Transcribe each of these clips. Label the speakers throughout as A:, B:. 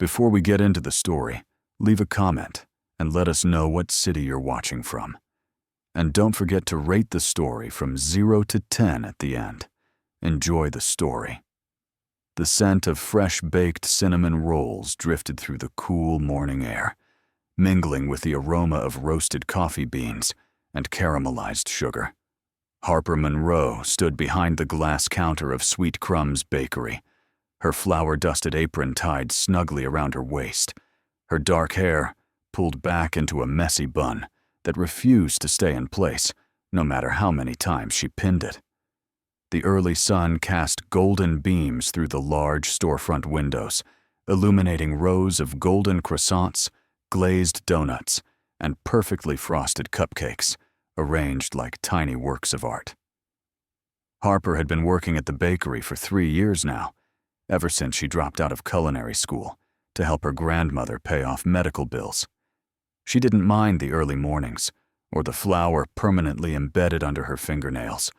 A: Before we get into the story, leave a comment and let us know what city you're watching from. And don't forget to rate the story from 0 to 10 at the end. Enjoy the story. The scent of fresh-baked cinnamon rolls drifted through the cool morning air, mingling with the aroma of roasted coffee beans and caramelized sugar. Harper Monroe stood behind the glass counter of Sweet Crumbs Bakery, her flour-dusted apron tied snugly around her waist, her dark hair pulled back into a messy bun that refused to stay in place, no matter how many times she pinned it. The early sun cast golden beams through the large storefront windows, illuminating rows of golden croissants, glazed donuts, and perfectly frosted cupcakes, arranged like tiny works of art. Harper had been working at the bakery for 3 years now, ever since she dropped out of culinary school to help her grandmother pay off medical bills. She didn't mind the early mornings, or the flour permanently embedded under her fingernails.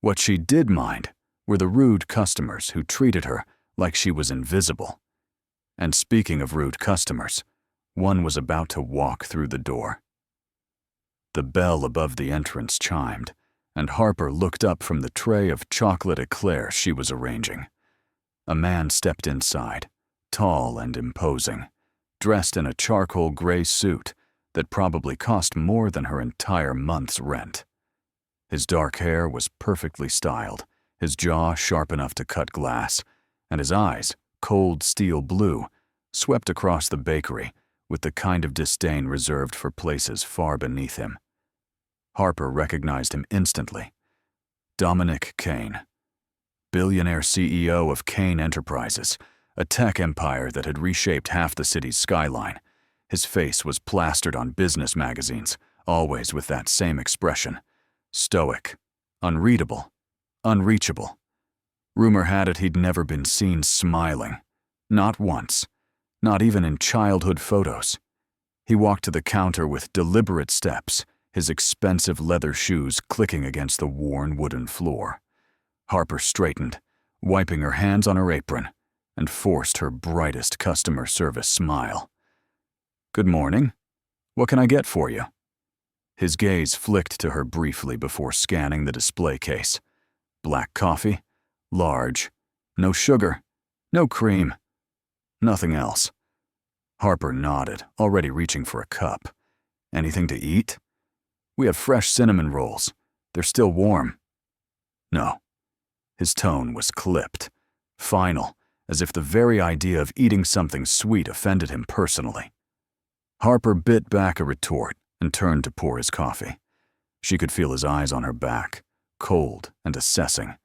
A: What she did mind were the rude customers who treated her like she was invisible. And speaking of rude customers, one was about to walk through the door. The bell above the entrance chimed, and Harper looked up from the tray of chocolate eclairs she was arranging. A man stepped inside, tall and imposing, dressed in a charcoal gray suit that probably cost more than her entire month's rent. His dark hair was perfectly styled, his jaw sharp enough to cut glass, and his eyes, cold steel blue, swept across the bakery with the kind of disdain reserved for places far beneath him. Harper recognized him instantly. Dominic Kane, billionaire CEO of Kane Enterprises, a tech empire that had reshaped half the city's skyline. His face was plastered on business magazines, always with that same expression. Stoic, unreadable, unreachable. Rumor had it he'd never been seen smiling. Not once. Not even in childhood photos. He walked to the counter with deliberate steps, his expensive leather shoes clicking against the worn wooden floor. Harper straightened, wiping her hands on her apron, and forced her brightest customer service smile. "Good morning. What can I get for you?" His gaze flicked to her briefly before scanning the display case. Black coffee, large, no sugar, no cream, nothing else. Harper nodded, already reaching for a cup. "Anything to eat?" "We have fresh cinnamon rolls. They're still warm." "No." His tone was clipped, final, as if the very idea of eating something sweet offended him personally. Harper bit back a retort and turned to pour his coffee. She could feel his eyes on her back, cold and assessing,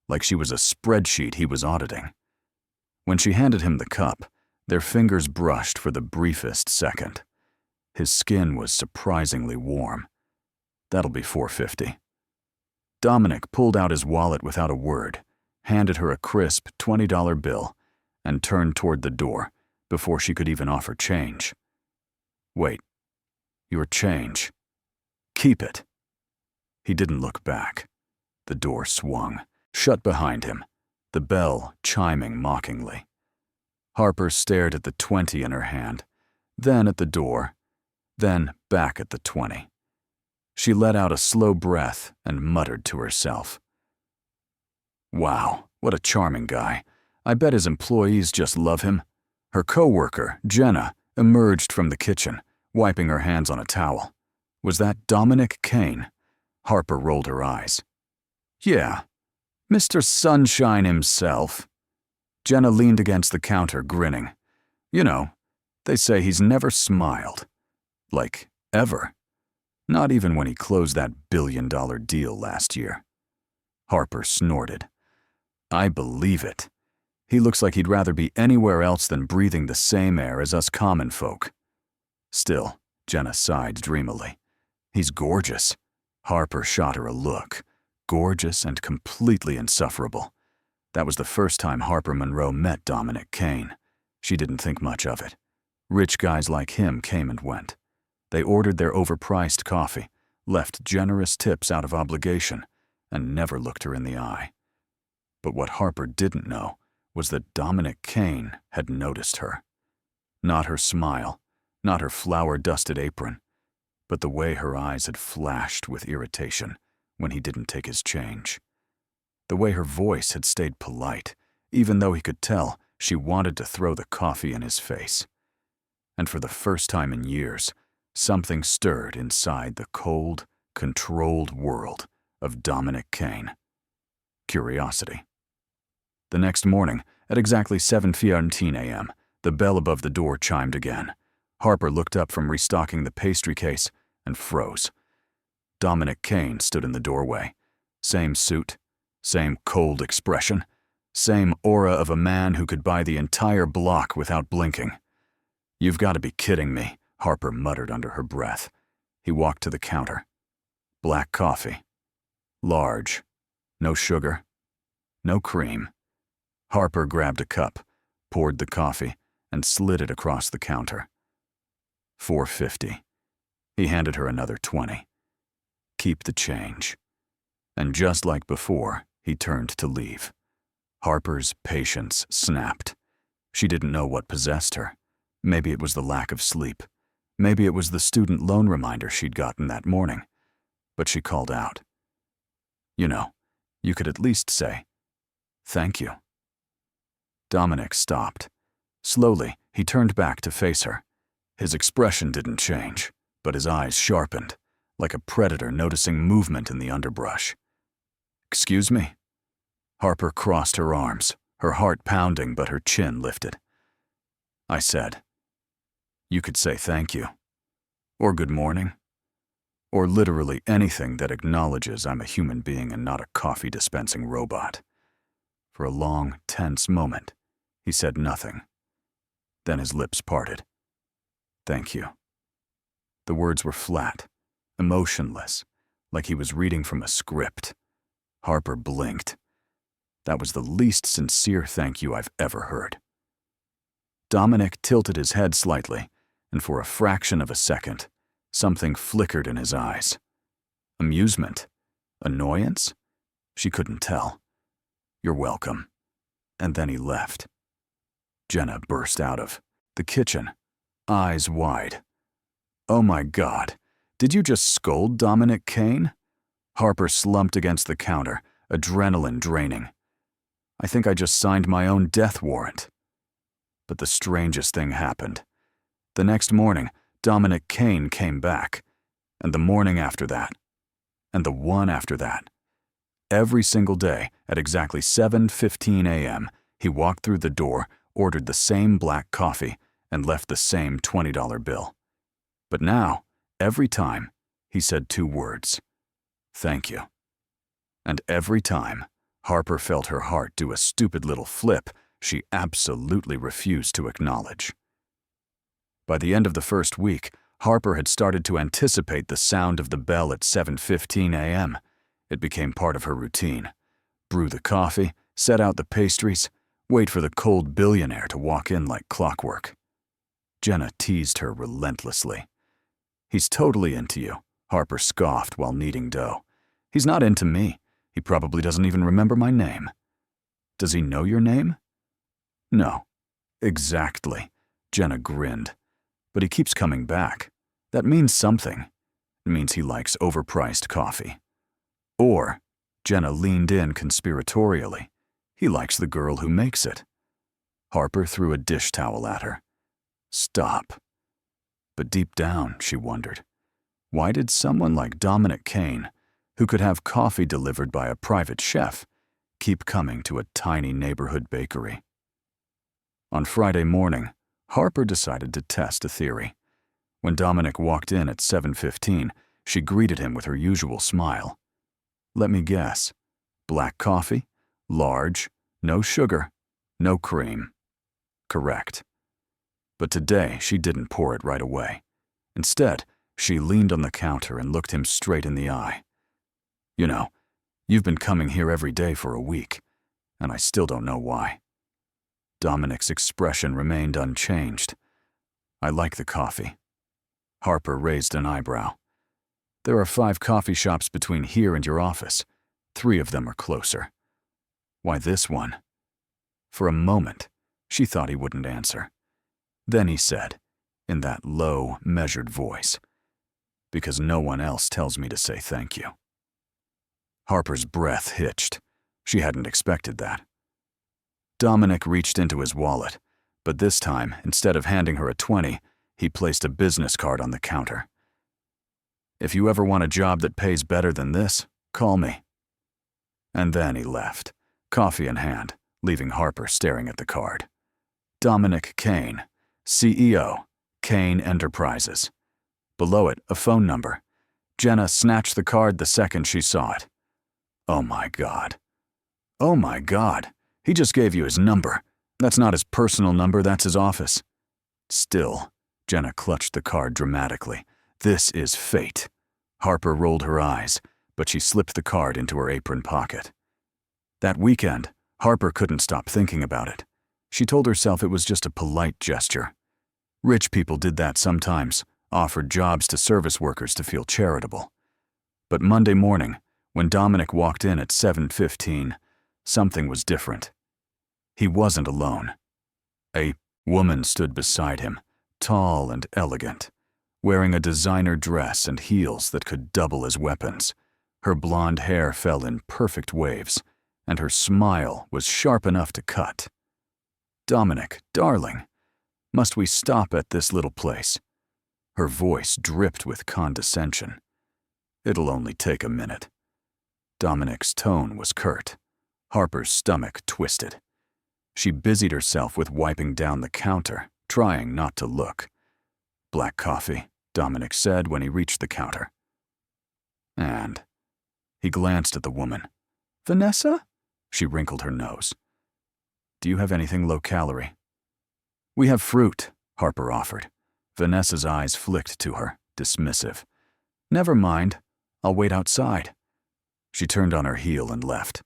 A: like she was a spreadsheet he was auditing. When she handed him the cup, their fingers brushed for the briefest second. His skin was surprisingly warm. "That'll be $4.50. Dominic pulled out his wallet without a word, handed her a crisp $20 bill, and turned toward the door before she could even offer change. "Wait. Your change. Keep it." He didn't look back. The door swung, shut behind him, the bell chiming mockingly. Harper stared at the 20 in her hand, then at the door, then back at the 20. She let out a slow breath and muttered to herself. "Wow, what a charming guy. I bet his employees just love him." Her coworker, Jenna, emerged from the kitchen, wiping her hands on a towel. Was that Dominic Kane? Harper rolled her eyes. "Yeah, Mr. Sunshine himself." Jenna leaned against the counter, grinning. "You know, they say he's never smiled. Like, ever. Not even when he closed that billion-dollar deal last year." Harper snorted. "I believe it. He looks like he'd rather be anywhere else than breathing the same air as us common folk." Still, Jenna sighed dreamily. "He's gorgeous." Harper shot her a look. Gorgeous and completely insufferable. That was the first time Harper Monroe met Dominic Kane. She didn't think much of it. Rich guys like him came and went. They ordered their overpriced coffee, left generous tips out of obligation, and never looked her in the eye. But what Harper didn't know was that Dominic Kane had noticed her. Not her smile, not her flour-dusted apron, but the way her eyes had flashed with irritation when he didn't take his change. The way her voice had stayed polite, even though he could tell she wanted to throw the coffee in his face. And for the first time in years, something stirred inside the cold, controlled world of Dominic Kane. Curiosity. The next morning, at exactly 7:15 a.m., the bell above the door chimed again. Harper looked up from restocking the pastry case and froze. Dominic Kane stood in the doorway. Same suit, same cold expression, same aura of a man who could buy the entire block without blinking. "You've got to be kidding me," Harper muttered under her breath. He walked to the counter. Black coffee. Large. No sugar. No cream. Harper grabbed a cup, poured the coffee, and slid it across the counter. $4.50. He handed her another 20. "Keep the change." And just like before, he turned to leave. Harper's patience snapped. She didn't know what possessed her. Maybe it was the lack of sleep. Maybe it was the student loan reminder she'd gotten that morning. But she called out. "You know, you could at least say, 'Thank you.'" Dominic stopped. Slowly, he turned back to face her. His expression didn't change, but his eyes sharpened, like a predator noticing movement in the underbrush. "Excuse me?" Harper crossed her arms, her heart pounding but her chin lifted. "I said, you could say thank you, or good morning, or literally anything that acknowledges I'm a human being and not a coffee-dispensing robot." For a long, tense moment, he said nothing. Then his lips parted. "Thank you." The words were flat, emotionless, like he was reading from a script. Harper blinked. That was the least sincere thank you I've ever heard. Dominic tilted his head slightly, and for a fraction of a second, something flickered in his eyes. Amusement? Annoyance? She couldn't tell. "You're welcome." And then he left. Jenna burst out of the kitchen, eyes wide. "Oh my God, did you just scold Dominic Kane?" Harper slumped against the counter, adrenaline draining. "I think I just signed my own death warrant." But the strangest thing happened. The next morning, Dominic Kane came back, and the morning after that, and the one after that. Every single day, at exactly 7:15 a.m., he walked through the door, ordered the same black coffee, and left the same $20 bill. But now, every time, he said 2 words. "Thank you." And every time, Harper felt her heart do a stupid little flip she absolutely refused to acknowledge. By the end of the first week, Harper had started to anticipate the sound of the bell at 7:15 a.m. It became part of her routine. Brew the coffee, set out the pastries, wait for the cold billionaire to walk in like clockwork. Jenna teased her relentlessly. "He's totally into you," Harper scoffed while kneading dough. "He's not into me. He probably doesn't even remember my name." "Does he know your name?" "No." "Exactly." Jenna grinned. "But he keeps coming back. That means something. It means he likes overpriced coffee. Or," Jenna leaned in conspiratorially, "he likes the girl who makes it." Harper threw a dish towel at her. "Stop." But deep down, she wondered, why did someone like Dominic Kane, who could have coffee delivered by a private chef, keep coming to a tiny neighborhood bakery? On Friday morning, Harper decided to test a theory. When Dominic walked in at 7:15, she greeted him with her usual smile. "Let me guess. Black coffee? Large? No sugar? No cream?" "Correct." But today, she didn't pour it right away. Instead, she leaned on the counter and looked him straight in the eye. "You know, you've been coming here every day for a week, and I still don't know why." Dominic's expression remained unchanged. "I like the coffee." Harper raised an eyebrow. "There are 5 coffee shops between here and your office. 3 of them are closer. Why this one?" For a moment, she thought he wouldn't answer. Then he said, in that low, measured voice, "Because no one else tells me to say thank you." Harper's breath hitched. She hadn't expected that. Dominic reached into his wallet, but this time, instead of handing her a 20, he placed a business card on the counter. "If you ever want a job that pays better than this, call me." And then he left, coffee in hand, leaving Harper staring at the card. Dominic Kane, CEO, Kane Enterprises. Below it, a phone number. Jenna snatched the card the second she saw it. Oh my God. Oh my God. He just gave you his number. That's not his personal number, that's his office. Still, Jenna clutched the card dramatically. This is fate. Harper rolled her eyes, but she slipped the card into her apron pocket. That weekend, Harper couldn't stop thinking about it. She told herself it was just a polite gesture. Rich people did that sometimes, offered jobs to service workers to feel charitable. But Monday morning, when Dominic walked in at 7:15, something was different. He wasn't alone. A woman stood beside him, tall and elegant, wearing a designer dress and heels that could double as weapons. Her blonde hair fell in perfect waves, and her smile was sharp enough to cut. "Dominic, darling, must we stop at this little place?" Her voice dripped with condescension. "It'll only take a minute." Dominic's tone was curt. Harper's stomach twisted. She busied herself with wiping down the counter, trying not to look. "Black coffee," Dominic said when he reached the counter. And he glanced at the woman. "Vanessa?" She wrinkled her nose. "Do you have anything low-calorie?" "We have fruit," Harper offered. Vanessa's eyes flicked to her, dismissive. "Never mind. I'll wait outside." She turned on her heel and left.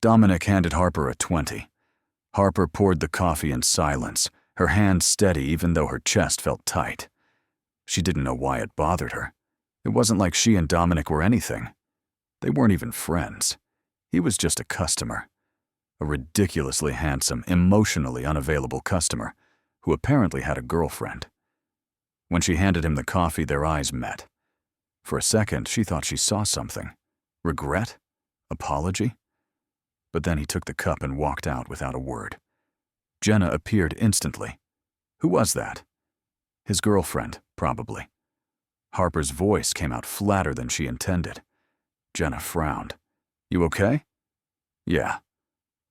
A: Dominic handed Harper a 20. Harper poured the coffee in silence, her hand steady even though her chest felt tight. She didn't know why it bothered her. It wasn't like she and Dominic were anything. They weren't even friends. He was just a customer. A ridiculously handsome, emotionally unavailable customer who apparently had a girlfriend. When she handed him the coffee, their eyes met. For a second, she thought she saw something. Regret? Apology? But then he took the cup and walked out without a word. Jenna appeared instantly. Who was that? His girlfriend, probably. Harper's voice came out flatter than she intended. Jenna frowned. "You okay?" "Yeah.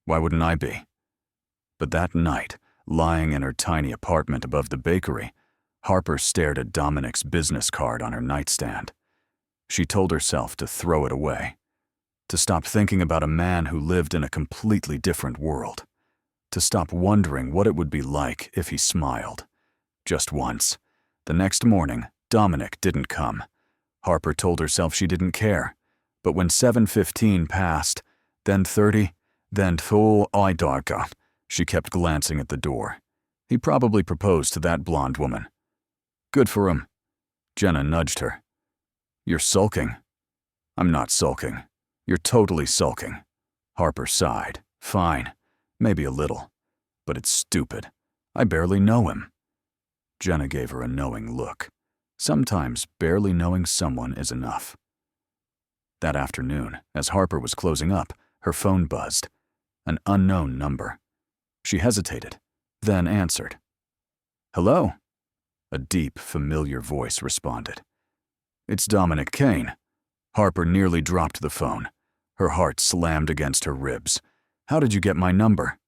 A: Why wouldn't I be?" But that night, lying in her tiny apartment above the bakery, Harper stared at Dominic's business card on her nightstand. She told herself to throw it away, to stop thinking about a man who lived in a completely different world, to stop wondering what it would be like if he smiled. Just once. The next morning, Dominic didn't come. Harper told herself she didn't care. But when 7:15 passed, then 30, then I darka, she kept glancing at the door. He probably proposed to that blonde woman. Good for him. Jenna nudged her. "You're sulking." "I'm not sulking. You're totally sulking." Harper sighed. "Fine. Maybe a little. But it's stupid. I barely know him." Jenna gave her a knowing look. Sometimes barely knowing someone is enough. That afternoon, as Harper was closing up, her phone buzzed. An unknown number. She hesitated, then answered. "Hello?" A deep, familiar voice responded. "It's Dominic Kane." Harper nearly dropped the phone. Her heart slammed against her ribs. "How did you get my number?"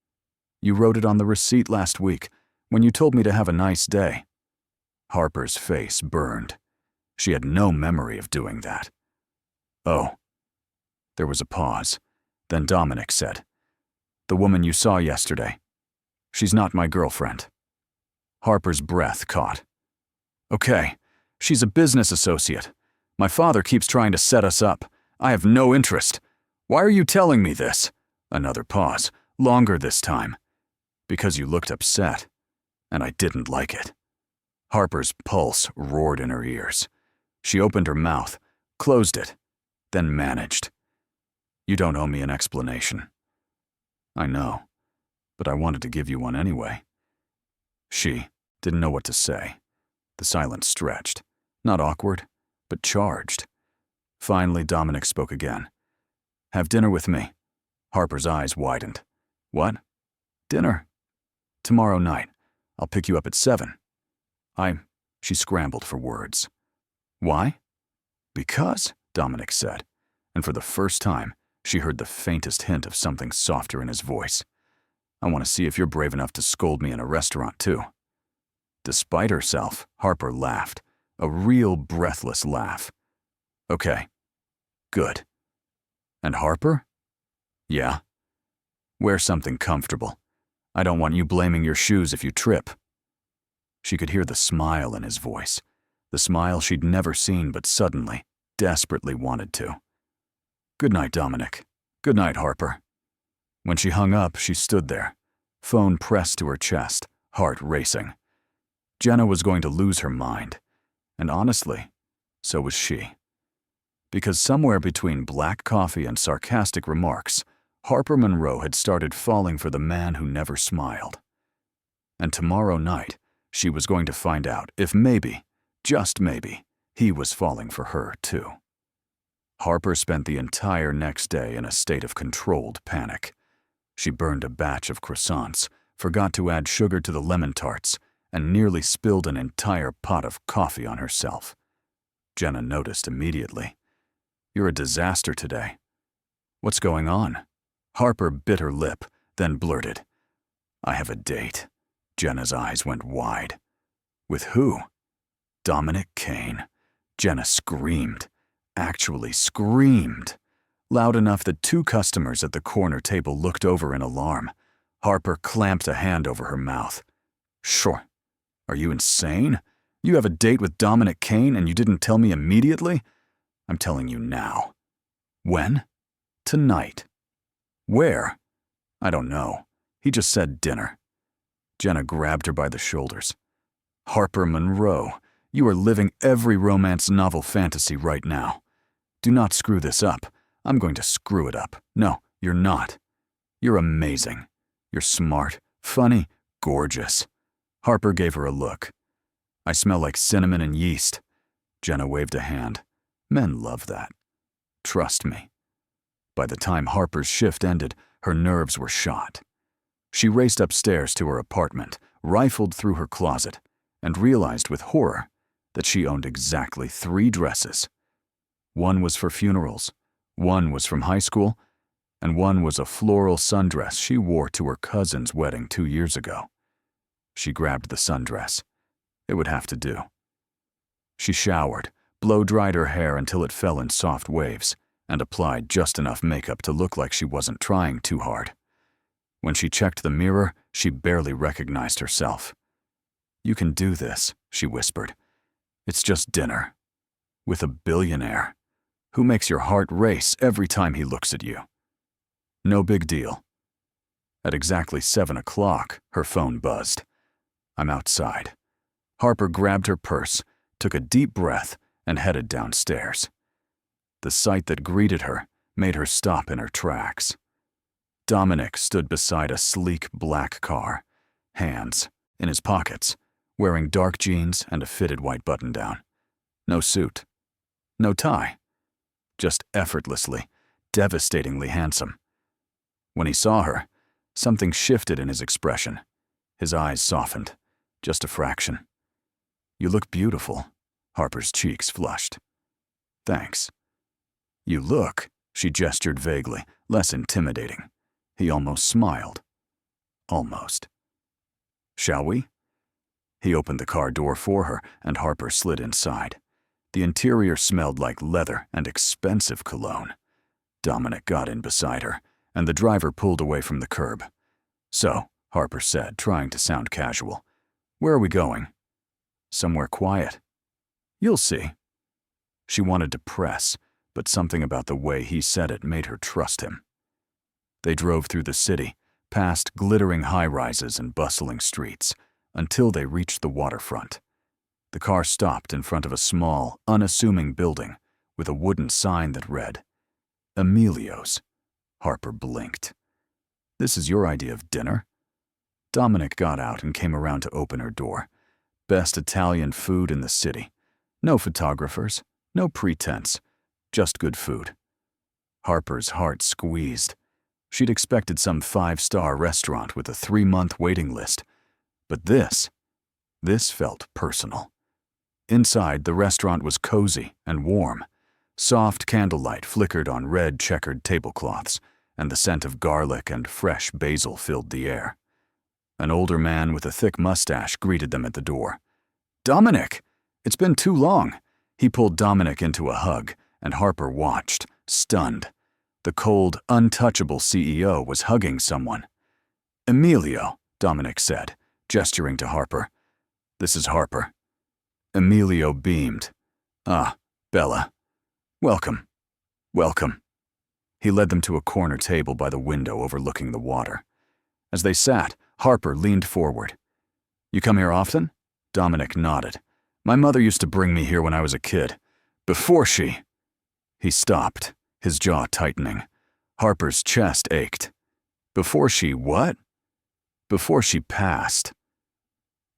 A: "You wrote it on the receipt last week, when you told me to have a nice day." Harper's face burned. She had no memory of doing that. "Oh." There was a pause. Then Dominic said, "The woman you saw yesterday. She's not my girlfriend." Harper's breath caught. "Okay, she's a business associate. My father keeps trying to set us up. I have no interest. Why are you telling me this?" Another pause, longer this time. "Because you looked upset, and I didn't like it." Harper's pulse roared in her ears. She opened her mouth, closed it, then managed. "You don't owe me an explanation." "I know, but I wanted to give you one anyway." She Didn't know what to say. The silence stretched. Not awkward, but charged. Finally, Dominic spoke again. "Have dinner with me." Harper's eyes widened. "What? Dinner?" "Tomorrow night. I'll pick you up at 7. She scrambled for words. "Why?" "Because," Dominic said, and for the first time, she heard the faintest hint of something softer in his voice. "I want to see if you're brave enough to scold me in a restaurant, too." Despite herself, Harper laughed, a real breathless laugh. "Okay. Good." "And Harper?" "Yeah." "Wear something comfortable. I don't want you blaming your shoes if you trip." She could hear the smile in his voice, the smile she'd never seen but suddenly, desperately wanted to. "Good night, Dominic. Good night, Harper." When she hung up, she stood there, phone pressed to her chest, heart racing. Jenna was going to lose her mind, and honestly, so was she. Because somewhere between black coffee and sarcastic remarks, Harper Monroe had started falling for the man who never smiled. And tomorrow night, she was going to find out if maybe, just maybe, he was falling for her too. Harper spent the entire next day in a state of controlled panic. She burned a batch of croissants, forgot to add sugar to the lemon tarts, and nearly spilled an entire pot of coffee on herself. Jenna noticed immediately. "You're a disaster today." "What's going on?" Harper bit her lip, then blurted, "I have a date." Jenna's eyes went wide. "With who?" "Dominic Kane." Jenna screamed, actually screamed, loud enough that 2 customers at the corner table looked over in alarm. Harper clamped a hand over her mouth. "Sure. Are you insane? You have a date with Dominic Kane and you didn't tell me immediately? I'm telling you now." "When?" "Tonight." "Where?" "I don't know. He just said dinner." Jenna grabbed her by the shoulders. "Harper Monroe, you are living every romance novel fantasy right now. Do not screw this up. I'm going to screw it up. No, you're not. You're amazing. You're smart, funny, gorgeous." Harper gave her a look. "I smell like cinnamon and yeast." Jenna waved a hand. Men love that. Trust me. By the time Harper's shift ended, her nerves were shot. She raced upstairs to her apartment, rifled through her closet, and realized with horror that she owned exactly 3 dresses. One was for funerals, one was from high school, and one was a floral sundress she wore to her cousin's wedding 2 years ago. She grabbed the sundress. It would have to do. She showered, blow-dried her hair until it fell in soft waves, and applied just enough makeup to look like she wasn't trying too hard. When she checked the mirror, she barely recognized herself. "You can do this," she whispered. "It's just dinner. With a billionaire, who makes your heart race every time he looks at you. No big deal." At exactly 7 o'clock, her phone buzzed. "I'm outside." Harper grabbed her purse, took a deep breath, and headed downstairs. The sight that greeted her made her stop in her tracks. Dominic stood beside a sleek black car, hands in his pockets, wearing dark jeans and a fitted white button-down. No suit. No tie. Just effortlessly, devastatingly handsome. When he saw her, something shifted in his expression. His eyes softened, just a fraction. "You look beautiful." Harper's cheeks flushed. "Thanks." "You look," she gestured vaguely, less intimidating. He almost smiled. Almost. "Shall we?" He opened the car door for her, and Harper slid inside. The interior smelled like leather and expensive cologne. Dominic got in beside her, and the driver pulled away from the curb. "So," Harper said, trying to sound casual, "where are we going?" "Somewhere quiet." "You'll see." She wanted to press, but something about the way he said it made her trust him. They drove through the city, past glittering high-rises and bustling streets, until they reached the waterfront. The car stopped in front of a small, unassuming building with a wooden sign that read, "Emilio's." Harper blinked. "This is your idea of dinner?" Dominic got out and came around to open her door. Best Italian food in the city. No photographers, no pretense, just good food. Harper's heart squeezed. She'd expected some 5-star restaurant with a 3-month waiting list. But this felt personal. Inside, the restaurant was cozy and warm. Soft candlelight flickered on red checkered tablecloths, and the scent of garlic and fresh basil filled the air. An older man with a thick mustache greeted them at the door. "Dominic! It's been too long." He pulled Dominic into a hug, and Harper watched, stunned. The cold, untouchable CEO was hugging someone. "Emilio," Dominic said, gesturing to Harper. "This is Harper." Emilio beamed. "Ah, Bella. Welcome. Welcome." He led them to a corner table by the window overlooking the water. As they sat, Harper leaned forward. "You come here often?" Dominic nodded. "My mother used to bring me here when I was a kid. Before she—" He stopped, his jaw tightening. Harper's chest ached. "Before she what?" "Before she passed."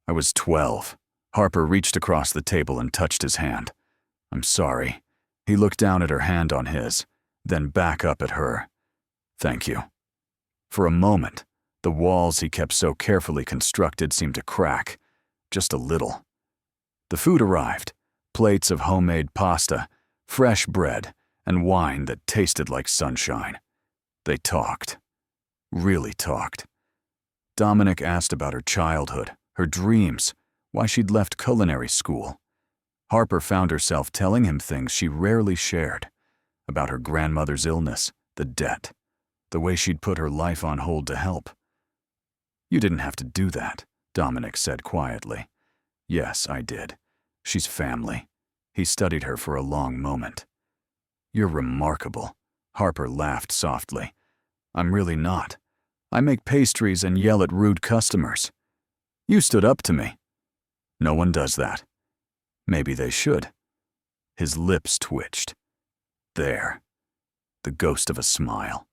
A: "I was 12. Harper reached across the table and touched his hand. "I'm sorry." He looked down at her hand on his, then back up at her. "Thank you." For a moment, the walls he kept so carefully constructed seemed to crack, just a little. The food arrived, plates of homemade pasta, fresh bread, and wine that tasted like sunshine. They talked. Really talked. Dominic asked about her childhood, her dreams, why she'd left culinary school. Harper found herself telling him things she rarely shared, about her grandmother's illness, the debt, the way she'd put her life on hold to help. "You didn't have to do that," Dominic said quietly. "Yes, I did. She's family." He studied her for a long moment. "You're remarkable." Harper laughed softly. "I'm really not. I make pastries and yell at rude customers. You stood up to me." "No one does that." "Maybe they should." His lips twitched. There. The ghost of a smile.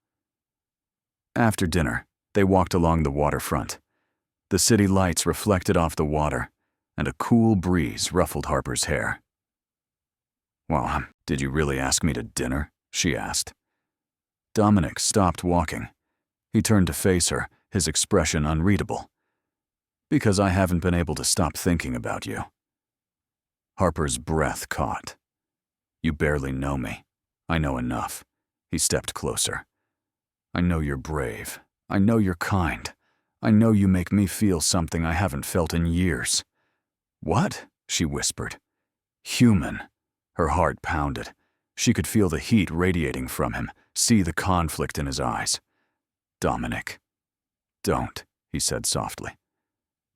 A: After dinner, they walked along the waterfront. The city lights reflected off the water, and a cool breeze ruffled Harper's hair. "Well, did you really ask me to dinner?" she asked. Dominic stopped walking. He turned to face her, his expression unreadable. "Because I haven't been able to stop thinking about you." Harper's breath caught. "You barely know me. I know enough." He stepped closer. "I know you're brave. I know you're kind. I know you make me feel something I haven't felt in years." "What?" she whispered. "Human." Her heart pounded. She could feel the heat radiating from him, see the conflict in his eyes. "Dominic." "Don't," he said softly.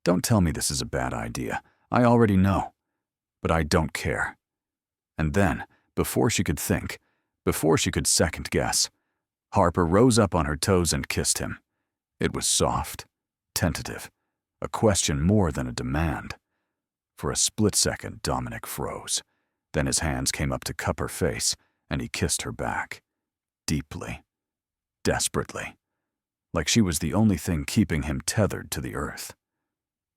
A: "Don't tell me this is a bad idea. I already know. But I don't care." And then, before she could think, before she could second-guess, Harper rose up on her toes and kissed him. It was soft, tentative, a question more than a demand. For a split second, Dominic froze. Then his hands came up to cup her face, and he kissed her back. Deeply, desperately, like she was the only thing keeping him tethered to the earth.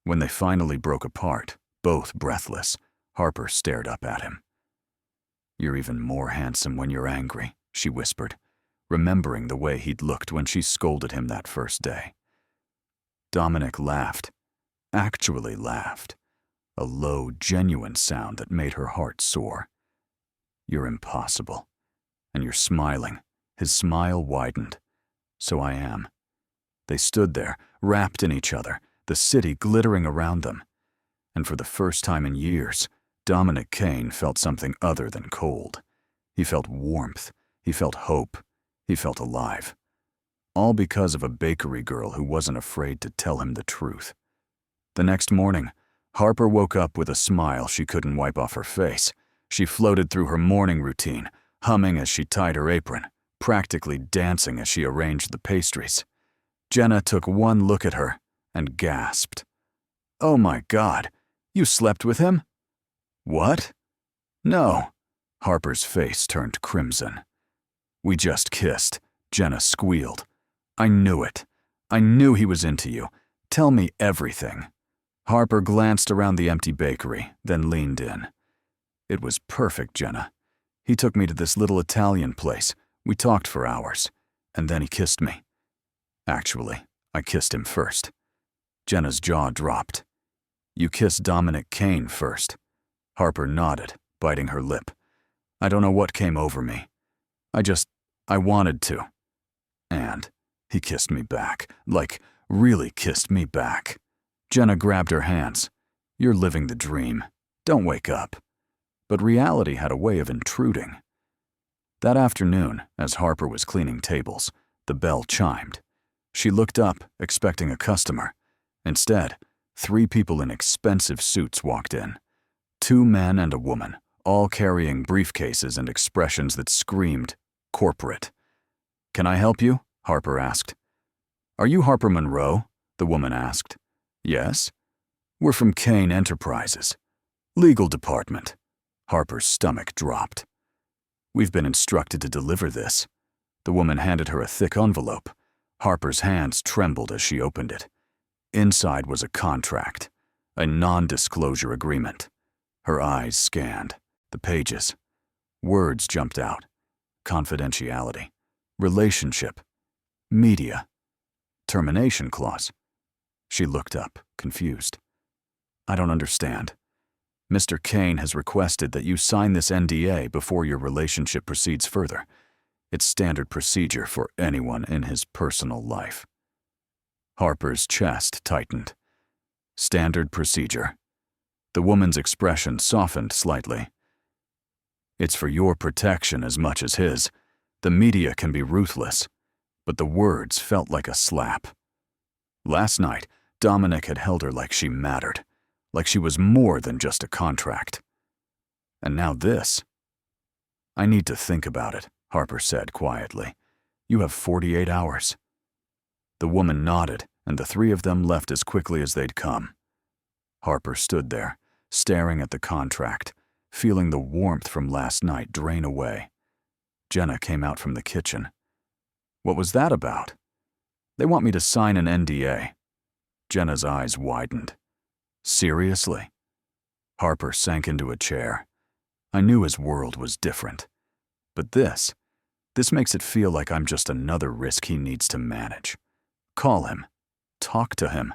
A: When they finally broke apart, both breathless, Harper stared up at him. "You're even more handsome when you're angry," she whispered, remembering the way he'd looked when she scolded him that first day. Dominic laughed, actually laughed, a low, genuine sound that made her heart soar. "You're impossible. And you're smiling." His smile widened. "So I am." They stood there, wrapped in each other, the city glittering around them. And for the first time in years, Dominic Kane felt something other than cold. He felt warmth. He felt hope. He felt alive. All because of a bakery girl who wasn't afraid to tell him the truth. The next morning, Harper woke up with a smile she couldn't wipe off her face. She floated through her morning routine, humming as she tied her apron, practically dancing as she arranged the pastries. Jenna took one look at her and gasped. "Oh my God, you slept with him?" "What?" "No." Harper's face turned crimson. "We just kissed," Jenna squealed. "I knew it. I knew he was into you. Tell me everything." Harper glanced around the empty bakery, then leaned in. It was perfect, Jenna. He took me to this little Italian place. We talked for hours, and then he kissed me. Actually, I kissed him first. Jenna's jaw dropped. You kissed Dominic Kane first. Harper nodded, biting her lip. I don't know what came over me. I wanted to. And he kissed me back, like really kissed me back. Jenna grabbed her hands. You're living the dream. Don't wake up. But reality had a way of intruding. That afternoon, as Harper was cleaning tables, the bell chimed. She looked up, expecting a customer. Instead, 3 people in expensive suits walked in. 2 men and a woman, all carrying briefcases and expressions that screamed, corporate. Can I help you? Harper asked. Are you Harper Monroe? The woman asked. Yes. We're from Kane Enterprises. Legal department. Harper's stomach dropped. We've been instructed to deliver this. The woman handed her a thick envelope. Harper's hands trembled as she opened it. Inside was a contract, a non-disclosure agreement. Her eyes scanned the pages. Words jumped out. Confidentiality, relationship, media, termination clause. She looked up, confused. I don't understand. Mr. Kane has requested that you sign this NDA before your relationship proceeds further. It's standard procedure for anyone in his personal life. Harper's chest tightened. Standard procedure. The woman's expression softened slightly. It's for your protection as much as his. The media can be ruthless, but the words felt like a slap. Last night, Dominic had held her like she mattered, like she was more than just a contract. And now this. I need to think about it, Harper said quietly. You have 48 hours. The woman nodded, and the 3 of them left as quickly as they'd come. Harper stood there, staring at the contract, feeling the warmth from last night drain away. Jenna came out from the kitchen. What was that about? They want me to sign an NDA. Jenna's eyes widened. Seriously? Harper sank into a chair. I knew his world was different. But this makes it feel like I'm just another risk he needs to manage. Call him. Talk to him.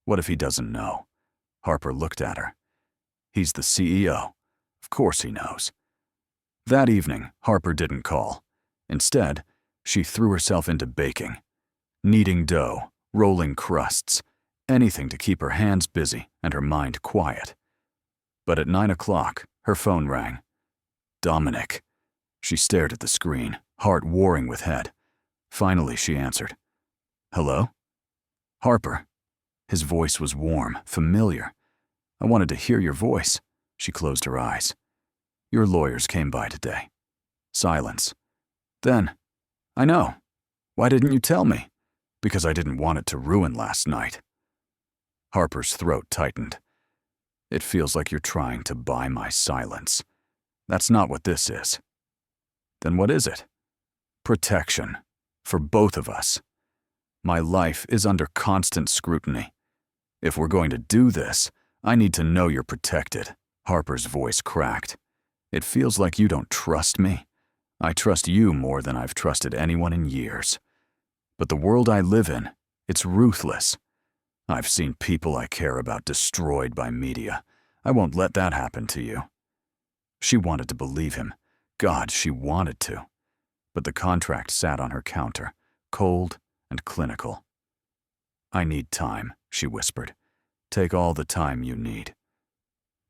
A: What if he doesn't know? Harper looked at her. He's the CEO. Of course he knows. That evening, Harper didn't call. Instead, she threw herself into baking. Kneading dough, rolling crusts, anything to keep her hands busy and her mind quiet. But at 9 o'clock, her phone rang. Dominic. She stared at the screen, heart warring with head. Finally, she answered. Hello? Harper. His voice was warm, familiar. I wanted to hear your voice. She closed her eyes. Your lawyers came by today. Silence. Then, I know. Why didn't you tell me? Because I didn't want it to ruin last night. Harper's throat tightened. It feels like you're trying to buy my silence. That's not what this is. Then what is it? Protection. For both of us. My life is under constant scrutiny. If we're going to do this, I need to know you're protected. Harper's voice cracked. It feels like you don't trust me. I trust you more than I've trusted anyone in years. But the world I live in, it's ruthless. I've seen people I care about destroyed by media. I won't let that happen to you. She wanted to believe him. God, she wanted to. But the contract sat on her counter, cold and clinical. I need time, she whispered. Take all the time you need.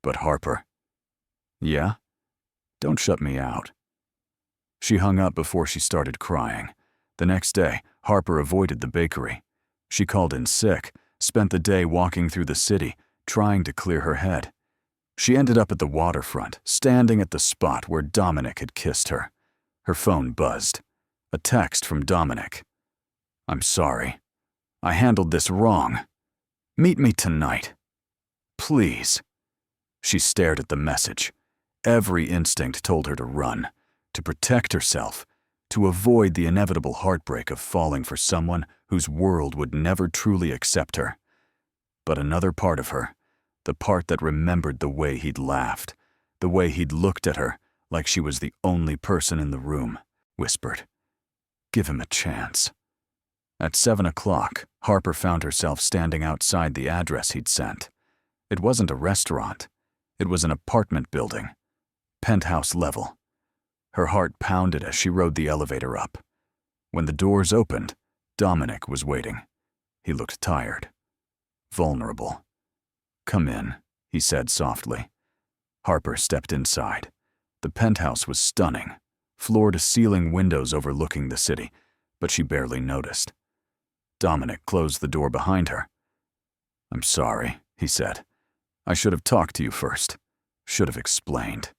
A: But Harper. Yeah? Don't shut me out. She hung up before she started crying. The next day, Harper avoided the bakery. She called in sick, spent the day walking through the city, trying to clear her head. She ended up at the waterfront, standing at the spot where Dominic had kissed her. Her phone buzzed. A text from Dominic. I'm sorry. I handled this wrong. Meet me tonight. Please. She stared at the message. Every instinct told her to run, to protect herself, to avoid the inevitable heartbreak of falling for someone whose world would never truly accept her. But another part of her, the part that remembered the way he'd laughed, the way he'd looked at her like she was the only person in the room, whispered, "Give him a chance." At 7 o'clock, Harper found herself standing outside the address he'd sent. It wasn't a restaurant. It was an apartment building, penthouse level. Her heart pounded as she rode the elevator up. When the doors opened, Dominic was waiting. He looked tired, vulnerable. "Come in," he said softly. Harper stepped inside. The penthouse was stunning, floor-to-ceiling windows overlooking the city, but she barely noticed. Dominic closed the door behind her. "I'm sorry," he said. "I should have talked to you first. Should have explained.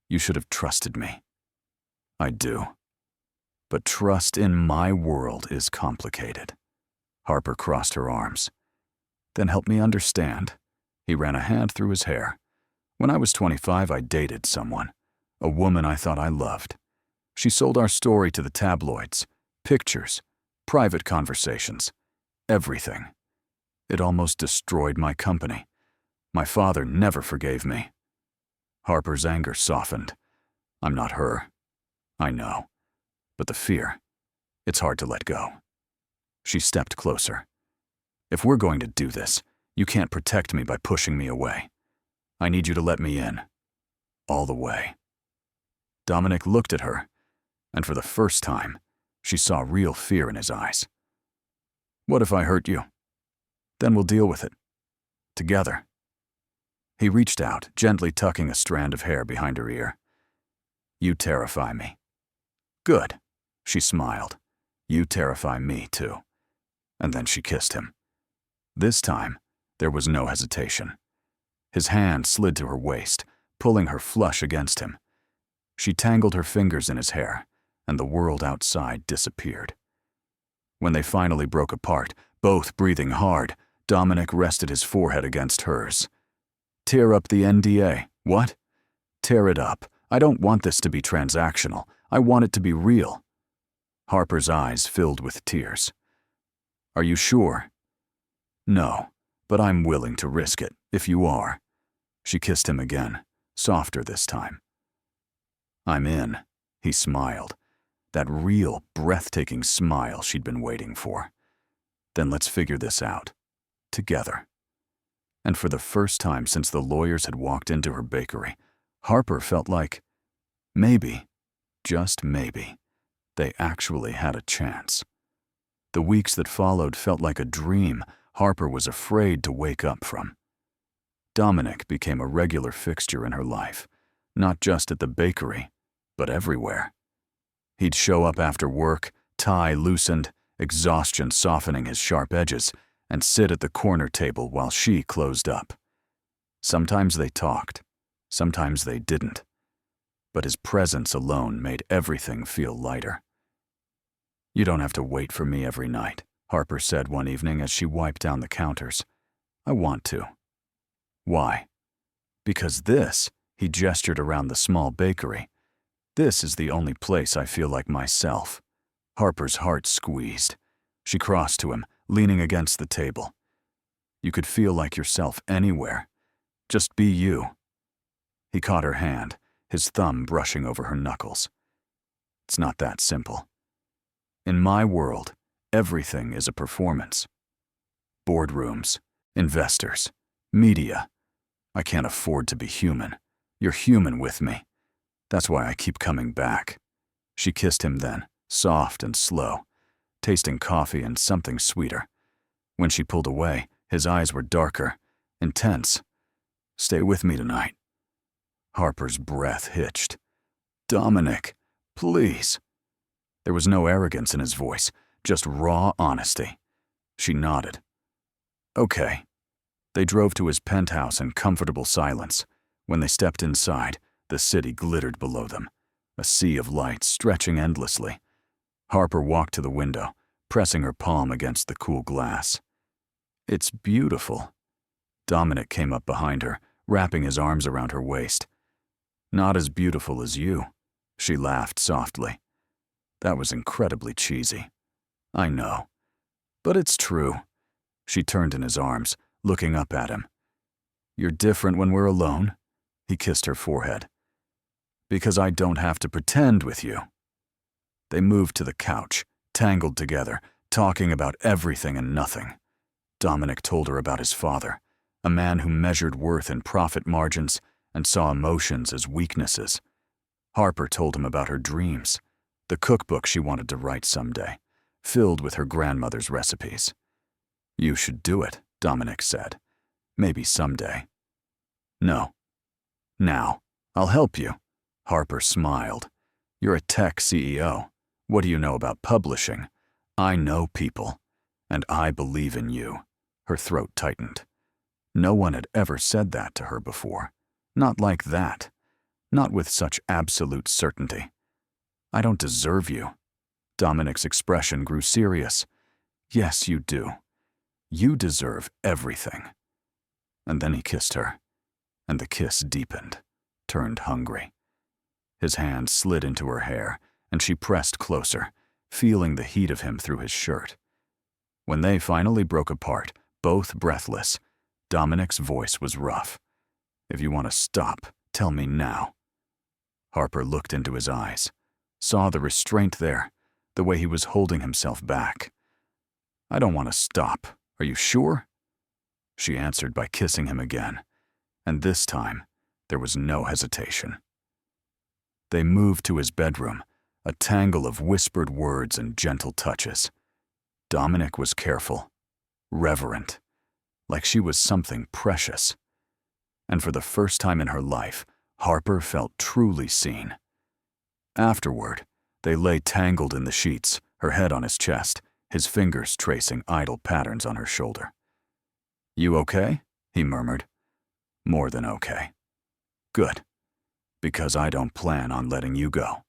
A: You should have trusted me." "I do. But trust in my world is complicated." Harper crossed her arms. "Then help me understand." He ran a hand through his hair. "When I was 25, I dated someone, a woman I thought I loved. She sold our story to the tabloids, pictures, private conversations, everything. It almost destroyed my company. My father never forgave me." Harper's anger softened. "I'm not her. I know. But the fear, it's hard to let go." She stepped closer. "If we're going to do this, you can't protect me by pushing me away. I need you to let me in. All the way." Dominic looked at her, and for the first time, she saw real fear in his eyes. "What if I hurt you? Then we'll deal with it. Together." He reached out, gently tucking a strand of hair behind her ear. "You terrify me." "Good," she smiled. "You terrify me, too." And then she kissed him. This time, there was no hesitation. His hand slid to her waist, pulling her flush against him. She tangled her fingers in his hair, and the world outside disappeared. When they finally broke apart, both breathing hard, Dominic rested his forehead against hers. "Tear up the NDA. What? Tear it up. I don't want this to be transactional. I want it to be real." Harper's eyes filled with tears. "Are you sure?" "No, but I'm willing to risk it, if you are." She kissed him again, softer this time. "I'm in," he smiled, that real, breathtaking smile she'd been waiting for. "Then let's figure this out. Together." And for the first time since the lawyers had walked into her bakery, Harper felt like, maybe, just maybe, they actually had a chance. The weeks that followed felt like a dream Harper was afraid to wake up from. Dominic became a regular fixture in her life, not just at the bakery, but everywhere. He'd show up after work, tie loosened, exhaustion softening his sharp edges, and sit at the corner table while she closed up. Sometimes they talked, sometimes they didn't, but his presence alone made everything feel lighter. "You don't have to wait for me every night," Harper said one evening as she wiped down the counters. "I want to." "Why?" "Because this," he gestured around the small bakery, "this is the only place I feel like myself." Harper's heart squeezed. She crossed to him, leaning against the table. "You could feel like yourself anywhere. Just be you." He caught her hand, his thumb brushing over her knuckles. "It's not that simple. In my world, everything is a performance. Boardrooms, investors, media. I can't afford to be human. You're human with me. That's why I keep coming back." She kissed him then, soft and slow, tasting coffee and something sweeter. When she pulled away, his eyes were darker, intense. "Stay with me tonight." Harper's breath hitched. "Dominic, please." There was no arrogance in his voice, just raw honesty. She nodded. "Okay." They drove to his penthouse in comfortable silence. When they stepped inside, the city glittered below them, a sea of lights stretching endlessly. Harper walked to the window, pressing her palm against the cool glass. "It's beautiful." Dominic came up behind her, wrapping his arms around her waist. "Not as beautiful as you." She laughed softly. "That was incredibly cheesy." "I know. But it's true." She turned in his arms, looking up at him. "You're different when we're alone?" He kissed her forehead. "Because I don't have to pretend with you." They moved to the couch, tangled together, talking about everything and nothing. Dominic told her about his father, a man who measured worth in profit margins and saw emotions as weaknesses. Harper told him about her dreams, the cookbook she wanted to write someday, filled with her grandmother's recipes. "You should do it," Dominic said. "Maybe someday." "No. Now. I'll help you." Harper smiled. "You're a tech CEO. What do you know about publishing? I know people. And I believe in you." Her throat tightened. No one had ever said that to her before. Not like that. Not with such absolute certainty. "I don't deserve you." Dominic's expression grew serious. "Yes, you do. You deserve everything." And then he kissed her, and the kiss deepened, turned hungry. His hand slid into her hair, and she pressed closer, feeling the heat of him through his shirt. When they finally broke apart, both breathless, Dominic's voice was rough. "If you want to stop, tell me now." Harper looked into his eyes, saw the restraint there, the way he was holding himself back. "I don't want to stop. Are you sure?" She answered by kissing him again, and this time there was no hesitation. They moved to his bedroom, a tangle of whispered words and gentle touches. Dominic was careful, reverent, like she was something precious. And for the first time in her life, Harper felt truly seen. Afterward, they lay tangled in the sheets, her head on his chest, his fingers tracing idle patterns on her shoulder. "You okay?" he murmured. "More than okay." "Good. Because I don't plan on letting you go."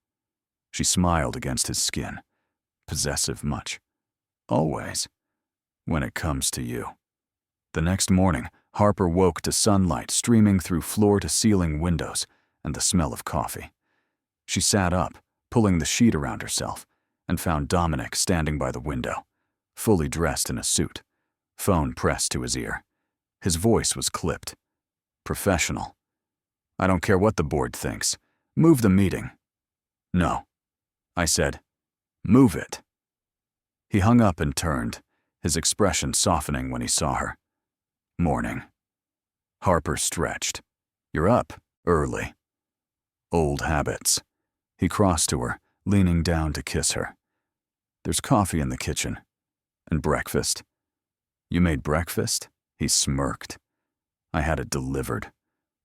A: She smiled against his skin. "Possessive much?" "Always. When it comes to you." The next morning, Harper woke to sunlight streaming through floor-to-ceiling windows and the smell of coffee. She sat up, pulling the sheet around herself, and found Dominic standing by the window, fully dressed in a suit, phone pressed to his ear. His voice was clipped. Professional. "I don't care what the board thinks. Move the meeting." "No." I said, "Move it." He hung up and turned, his expression softening when he saw her. "Morning." Harper stretched. "You're up early." "Old habits." He crossed to her, leaning down to kiss her. "There's coffee in the kitchen. And breakfast." "You made breakfast?" He smirked. "I had it delivered."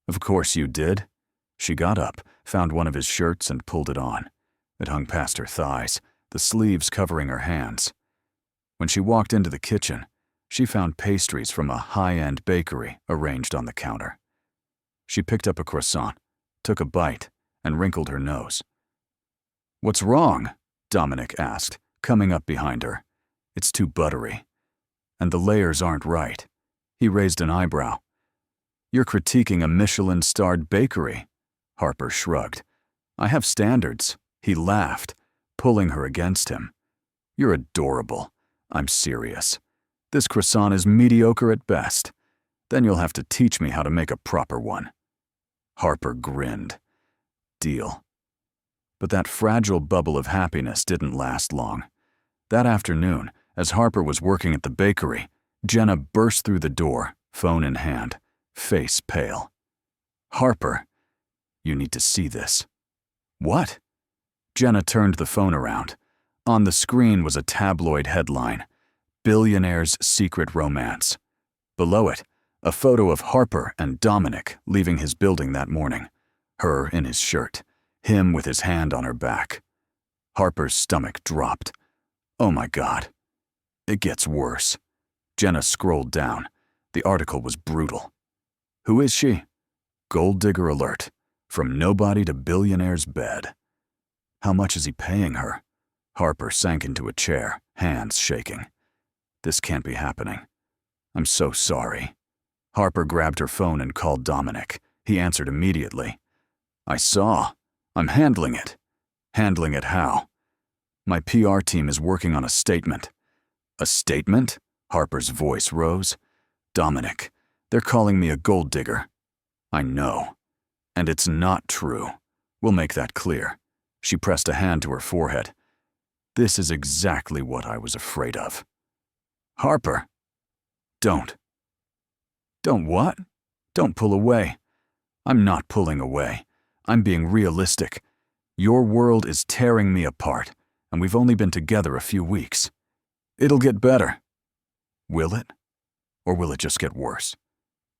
A: "Of course you did." She got up, found one of his shirts and pulled it on. It hung past her thighs, the sleeves covering her hands. When she walked into the kitchen, she found pastries from a high-end bakery arranged on the counter. She picked up a croissant, took a bite, and wrinkled her nose. "What's wrong?" Dominic asked, coming up behind her. "It's too buttery. And the layers aren't right." He raised an eyebrow. "You're critiquing a Michelin-starred bakery." Harper shrugged. "I have standards." He laughed, pulling her against him. "You're adorable. I'm serious. This croissant is mediocre at best. Then you'll have to teach me how to make a proper one." Harper grinned. "Deal." But that fragile bubble of happiness didn't last long. That afternoon, as Harper was working at the bakery, Jenna burst through the door, phone in hand, face pale. "Harper, you need to see this." "What?" Jenna turned the phone around. On the screen was a tabloid headline, "Billionaire's Secret Romance." Below it, a photo of Harper and Dominic leaving his building that morning, her in his shirt, him with his hand on her back. Harper's stomach dropped. "Oh my God." "It gets worse." Jenna scrolled down. The article was brutal. "Who is she?" "Gold digger alert. From nobody to billionaire's bed." "How much is he paying her?" Harper sank into a chair, hands shaking. "This can't be happening. I'm so sorry." Harper grabbed her phone and called Dominic. He answered immediately. "I saw. I'm handling it." "Handling it how?" "My PR team is working on a statement." "A statement?" Harper's voice rose. Dominic, they're calling me a gold digger. I know. And it's not true. We'll make that clear. She pressed a hand to her forehead. This is exactly what I was afraid of. Harper. Don't. Don't what? Don't pull away. I'm not pulling away. I'm being realistic. Your world is tearing me apart, and we've only been together a few weeks. It'll get better. Will it? Or will it just get worse?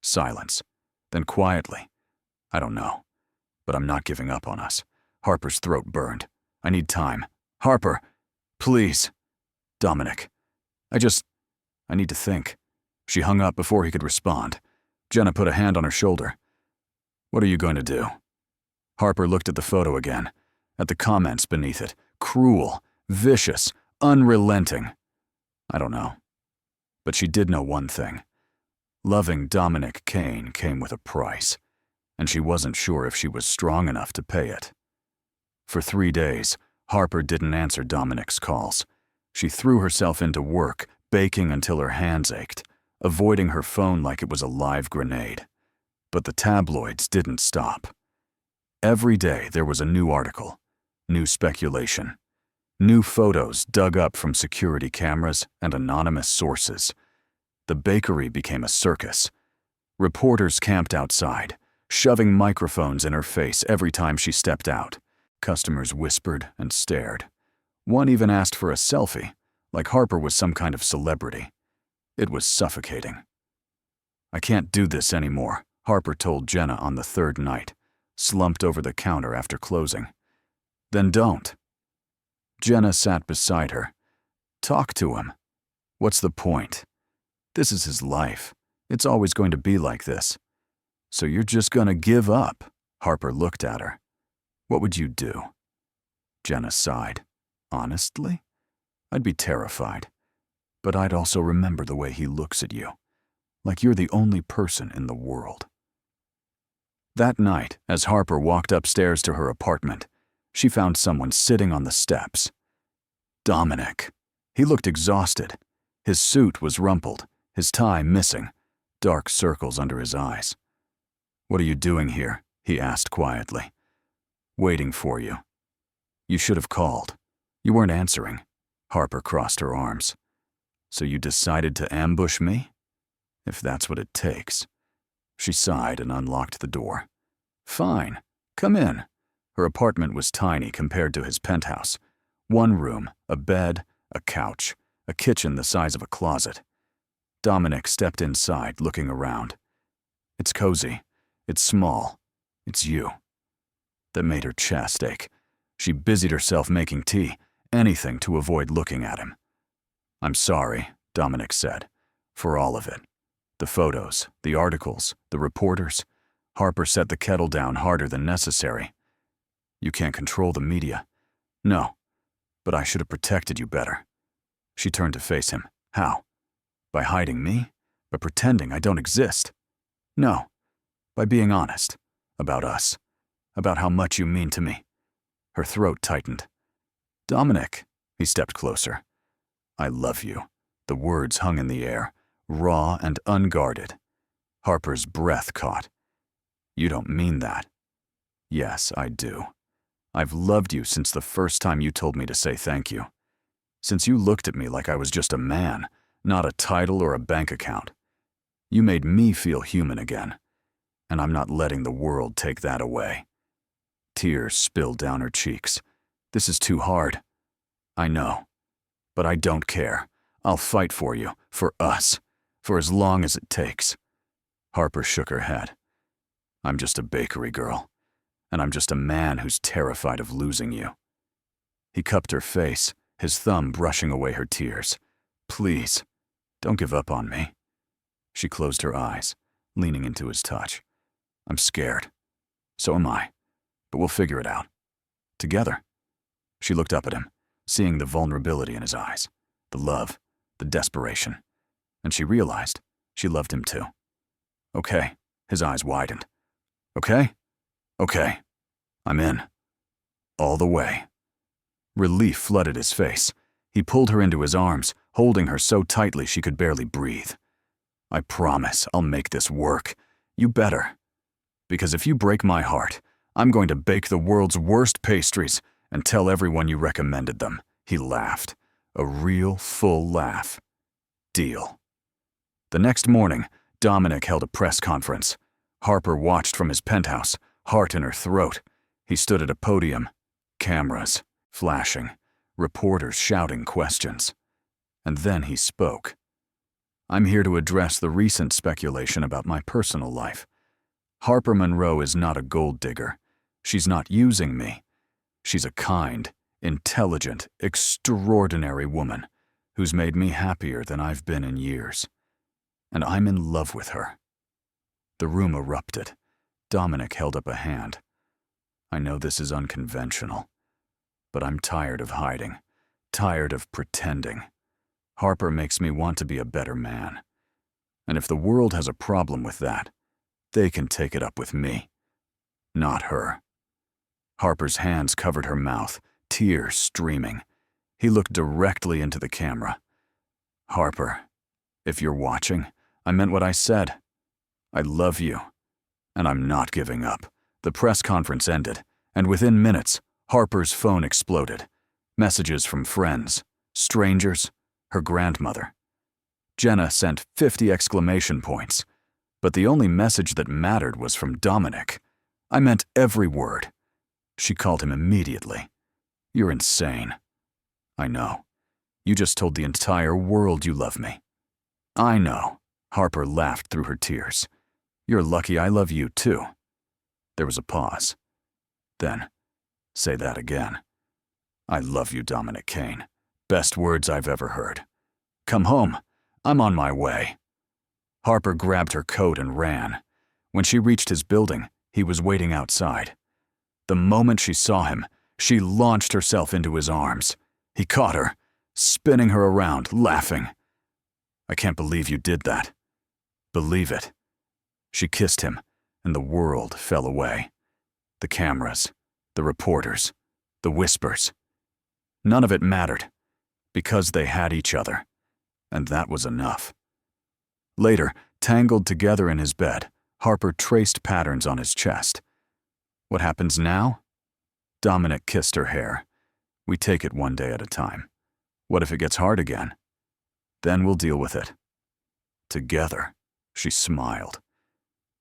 A: Silence. Then quietly. I don't know. But I'm not giving up on us. Harper's throat burned. I need time. Harper, please. Dominic. I need to think. She hung up before he could respond. Jenna put a hand on her shoulder. What are you going to do? Harper looked at the photo again, at the comments beneath it. Cruel, vicious, unrelenting. I don't know. But she did know one thing. Loving Dominic Kane came with a price, and she wasn't sure if she was strong enough to pay it. For 3 days, Harper didn't answer Dominic's calls. She threw herself into work, baking until her hands ached, avoiding her phone like it was a live grenade. But the tabloids didn't stop. Every day there was a new article, new speculation, new photos dug up from security cameras and anonymous sources. The bakery became a circus. Reporters camped outside, shoving microphones in her face every time she stepped out. Customers whispered and stared. One even asked for a selfie, like Harper was some kind of celebrity. It was suffocating. I can't do this anymore, Harper told Jenna on the 3rd night, slumped over the counter after closing. Then don't. Jenna sat beside her. Talk to him. What's the point? This is his life. It's always going to be like this. So you're just gonna give up? Harper looked at her. What would you do? Jenna sighed. Honestly? I'd be terrified. But I'd also remember the way he looks at you. Like you're the only person in the world. That night, as Harper walked upstairs to her apartment, she found someone sitting on the steps. Dominic. He looked exhausted. His suit was rumpled, his tie missing, dark circles under his eyes. What are you doing here? He asked quietly. Waiting for you. You should have called. You weren't answering. Harper crossed her arms. So you decided to ambush me? If that's what it takes. She sighed and unlocked the door. Fine. Come in. Her apartment was tiny compared to his penthouse. 1 room, a bed, a couch, a kitchen the size of a closet. Dominic stepped inside, looking around. It's cozy. It's small. It's you. That made her chest ache. She busied herself making tea, anything to avoid looking at him. I'm sorry, Dominic said, for all of it. The photos, the articles, the reporters. Harper set the kettle down harder than necessary. You can't control the media. No, but I should have protected you better. She turned to face him. How? By hiding me? By pretending I don't exist? No, by being honest. About us. About how much you mean to me. Her throat tightened. Dominic, he stepped closer. I love you. The words hung in the air, raw and unguarded. Harper's breath caught. You don't mean that. Yes, I do. I've loved you since the first time you told me to say thank you. Since you looked at me like I was just a man, not a title or a bank account. You made me feel human again, and I'm not letting the world take that away. Tears spilled down her cheeks. This is too hard. I know. But I don't care. I'll fight for you, for us, for as long as it takes. Harper shook her head. I'm just a bakery girl, and I'm just a man who's terrified of losing you. He cupped her face, his thumb brushing away her tears. Please, don't give up on me. She closed her eyes, leaning into his touch. I'm scared. So am I. But we'll figure it out. Together. She looked up at him, seeing the vulnerability in his eyes, the love, the desperation. And she realized she loved him too. Okay. His eyes widened. Okay? Okay. I'm in. All the way. Relief flooded his face. He pulled her into his arms, holding her so tightly she could barely breathe. I promise I'll make this work. You better. Because if you break my heart, I'm going to bake the world's worst pastries and tell everyone you recommended them." He laughed. A real, full laugh. Deal. The next morning, Dominic held a press conference. Harper watched from his penthouse, heart in her throat. He stood at a podium. Cameras flashing, reporters shouting questions. And then he spoke. "I'm here to address the recent speculation about my personal life. Harper Monroe is not a gold digger. She's not using me. She's a kind, intelligent, extraordinary woman who's made me happier than I've been in years. And I'm in love with her." The room erupted. Dominic held up a hand. "I know this is unconventional, but I'm tired of hiding, tired of pretending. Harper makes me want to be a better man. And if the world has a problem with that, they can take it up with me, not her." Harper's hands covered her mouth, tears streaming. He looked directly into the camera. "Harper, if you're watching, I meant what I said. I love you, and I'm not giving up." The press conference ended, and within minutes, Harper's phone exploded. Messages from friends, strangers, her grandmother. Jenna sent 50 exclamation points, but the only message that mattered was from Dominic. "I meant every word." She called him immediately. "You're insane." "I know. You just told the entire world you love me." "I know." Harper laughed through her tears. "You're lucky I love you too." There was a pause. Then, "Say that again." "I love you, Dominic Kane. Best words I've ever heard. Come home. I'm on my way." Harper grabbed her coat and ran. When she reached his building, he was waiting outside. The moment she saw him, she launched herself into his arms. He caught her, spinning her around, laughing. "I can't believe you did that." "Believe it." She kissed him, and the world fell away. The cameras, the reporters, the whispers. None of it mattered, because they had each other, and that was enough. Later, tangled together in his bed, Harper traced patterns on his chest. What happens now? Dominic kissed her hair. "We take it one day at a time. What if it gets hard again? Then we'll deal with it. Together." She smiled.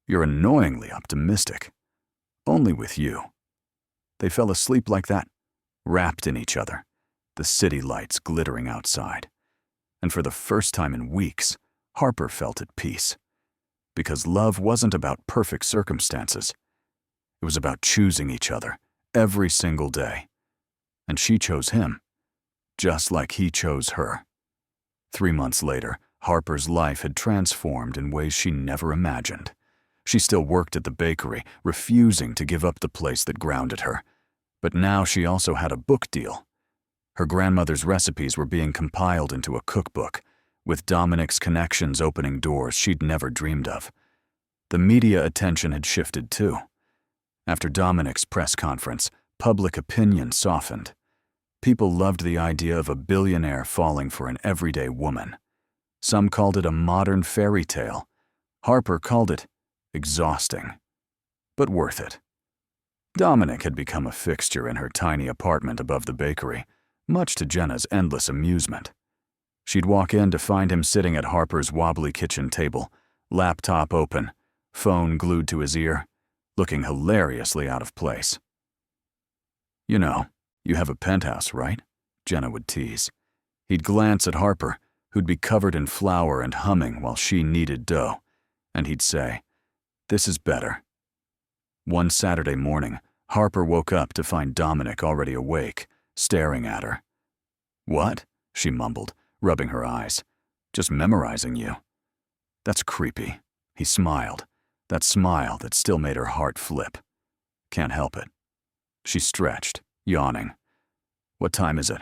A: "You're annoyingly optimistic. Only with you." They fell asleep like that, wrapped in each other, the city lights glittering outside. And for the first time in weeks, Harper felt at peace. Because love wasn't about perfect circumstances. It was about choosing each other every single day. And she chose him, just like he chose her. 3 months later, Harper's life had transformed in ways she never imagined. She still worked at the bakery, refusing to give up the place that grounded her. But now she also had a book deal. Her grandmother's recipes were being compiled into a cookbook, with Dominic's connections opening doors she'd never dreamed of. The media attention had shifted too. After Dominic's press conference, public opinion softened. People loved the idea of a billionaire falling for an everyday woman. Some called it a modern fairy tale. Harper called it exhausting, but worth it. Dominic had become a fixture in her tiny apartment above the bakery, much to Jenna's endless amusement. She'd walk in to find him sitting at Harper's wobbly kitchen table, laptop open, phone glued to his ear, looking hilariously out of place. "You know, you have a penthouse, right?" Jenna would tease. He'd glance at Harper, who'd be covered in flour and humming while she kneaded dough, and he'd say, "This is better." One Saturday morning, Harper woke up to find Dominic already awake, staring at her. "What?" she mumbled, rubbing her eyes. "Just memorizing you." "That's creepy." He smiled, that smile that still made her heart flip. "Can't help it." She stretched, yawning. "What time is it?"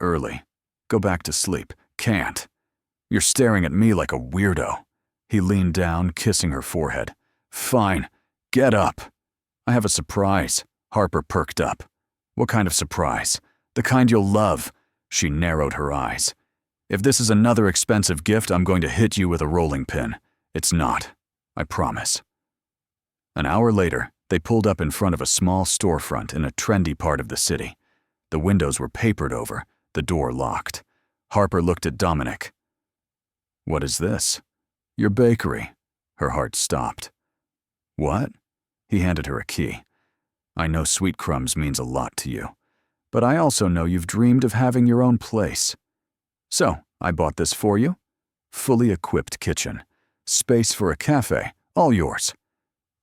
A: "Early. Go back to sleep." "Can't. You're staring at me like a weirdo." He leaned down, kissing her forehead. "Fine. Get up. I have a surprise." Harper perked up. "What kind of surprise?" "The kind you'll love." She narrowed her eyes. If this is another expensive gift, I'm going to hit you with a rolling pin. It's not. I promise. An hour later, they pulled up in front of a small storefront in a trendy part of the city. The windows were papered over, the door locked. Harper looked at Dominic. "What is this?" "Your bakery." Her heart stopped. "What?" He handed her a key. "I know sweet crumbs means a lot to you, but I also know you've dreamed of having your own place. So, I bought this for you. Fully equipped kitchen. Space for a cafe, all yours."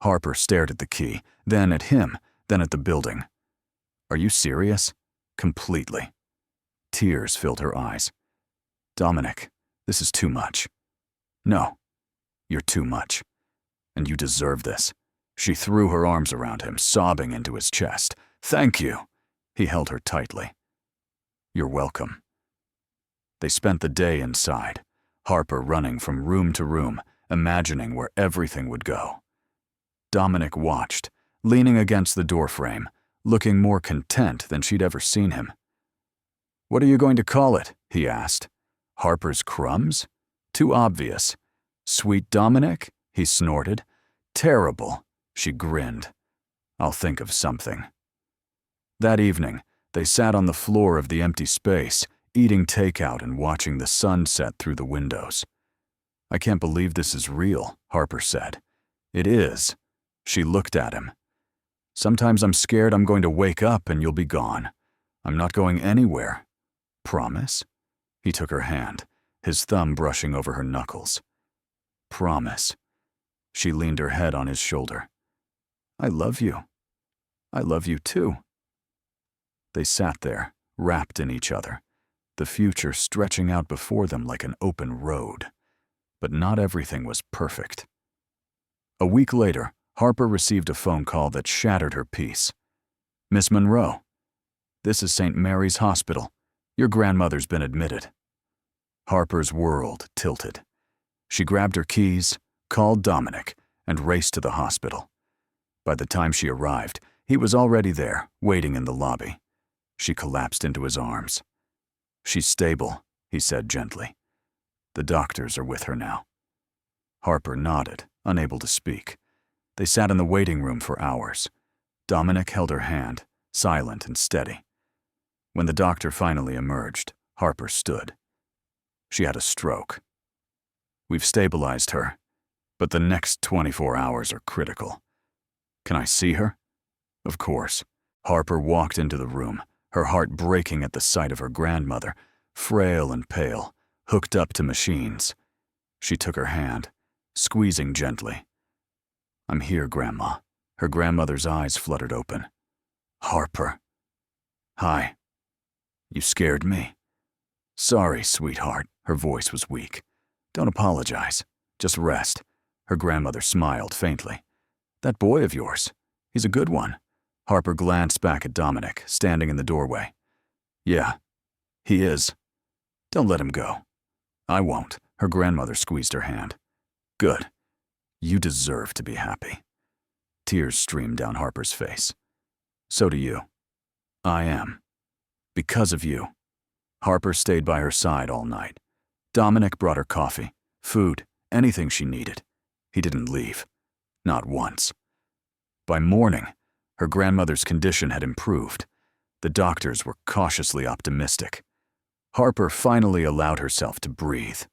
A: Harper stared at the key, then at him, then at the building. "Are you serious?" "Completely." Tears filled her eyes. "Dominic, this is too much." "No, you're too much. And you deserve this." She threw her arms around him, sobbing into his chest. "Thank you." He held her tightly. "You're welcome." They spent the day inside, Harper running from room to room, imagining where everything would go. Dominic watched, leaning against the doorframe, looking more content than she'd ever seen him. "What are you going to call it?" he asked. "Harper's Crumbs? Too obvious." "Sweet Dominic?" he snorted. "Terrible." She grinned. "I'll think of something." That evening, they sat on the floor of the empty space, eating takeout and watching the sun set through the windows. "I can't believe this is real," Harper said. "It is." She looked at him. "Sometimes I'm scared I'm going to wake up and you'll be gone. I'm not going anywhere. Promise?" He took her hand, his thumb brushing over her knuckles. "Promise." She leaned her head on his shoulder. "I love you. I love you too." They sat there, wrapped in each other, the future stretching out before them like an open road. But not everything was perfect. A week later, Harper received a phone call that shattered her peace. "Miss Monroe, this is St. Mary's Hospital. Your grandmother's been admitted." Harper's world tilted. She grabbed her keys, called Dominic, and raced to the hospital. By the time she arrived, he was already there, waiting in the lobby. She collapsed into his arms. "She's stable," he said gently. "The doctors are with her now." Harper nodded, unable to speak. They sat in the waiting room for hours. Dominic held her hand, silent and steady. When the doctor finally emerged, Harper stood. "She had a stroke. We've stabilized her, but the next 24 hours are critical." "Can I see her?" "Of course." Harper walked into the room, her heart breaking at the sight of her grandmother, frail and pale, hooked up to machines. She took her hand, squeezing gently. "I'm here, Grandma." Her grandmother's eyes fluttered open. "Harper." "Hi. You scared me." "Sorry, sweetheart." Her voice was weak. "Don't apologize. Just rest." Her grandmother smiled faintly. "That boy of yours, he's a good one." Harper glanced back at Dominic, standing in the doorway. "Yeah, he is. Don't let him go." "I won't." Her grandmother squeezed her hand. "Good. You deserve to be happy." Tears streamed down Harper's face. "So do you." "I am. Because of you." Harper stayed by her side all night. Dominic brought her coffee, food, anything she needed. He didn't leave. Not once. By morning, her grandmother's condition had improved. The doctors were cautiously optimistic. Harper finally allowed herself to breathe.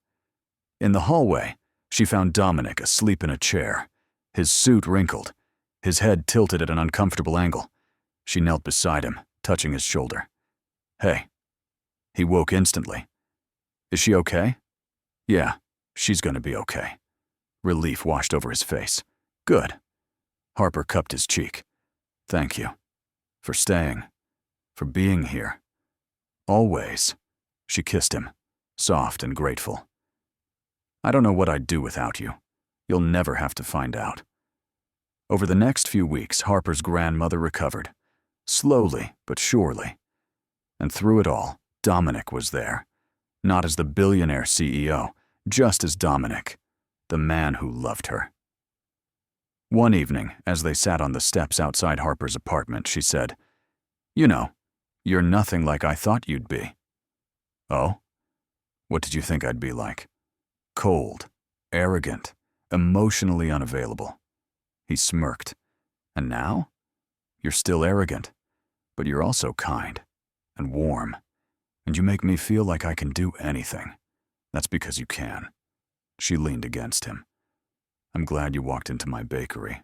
A: In the hallway, she found Dominic asleep in a chair, his suit wrinkled, his head tilted at an uncomfortable angle. She knelt beside him, touching his shoulder. "Hey." He woke instantly. "Is she okay?" "Yeah, she's gonna be okay." Relief washed over his face. "Good." Harper cupped his cheek. "Thank you. For staying. For being here. Always." She kissed him, soft and grateful. "I don't know what I'd do without you. You'll never have to find out." Over the next few weeks, Harper's grandmother recovered. Slowly, but surely. And through it all, Dominic was there. Not as the billionaire CEO, just as Dominic, the man who loved her. One evening, as they sat on the steps outside Harper's apartment, she said, "You know, you're nothing like I thought you'd be." "Oh?" What did you think I'd be like? Cold, arrogant, emotionally unavailable. He smirked. And now? You're still arrogant, but you're also kind and warm, and you make me feel like I can do anything. That's because you can. She leaned against him. I'm glad you walked into my bakery.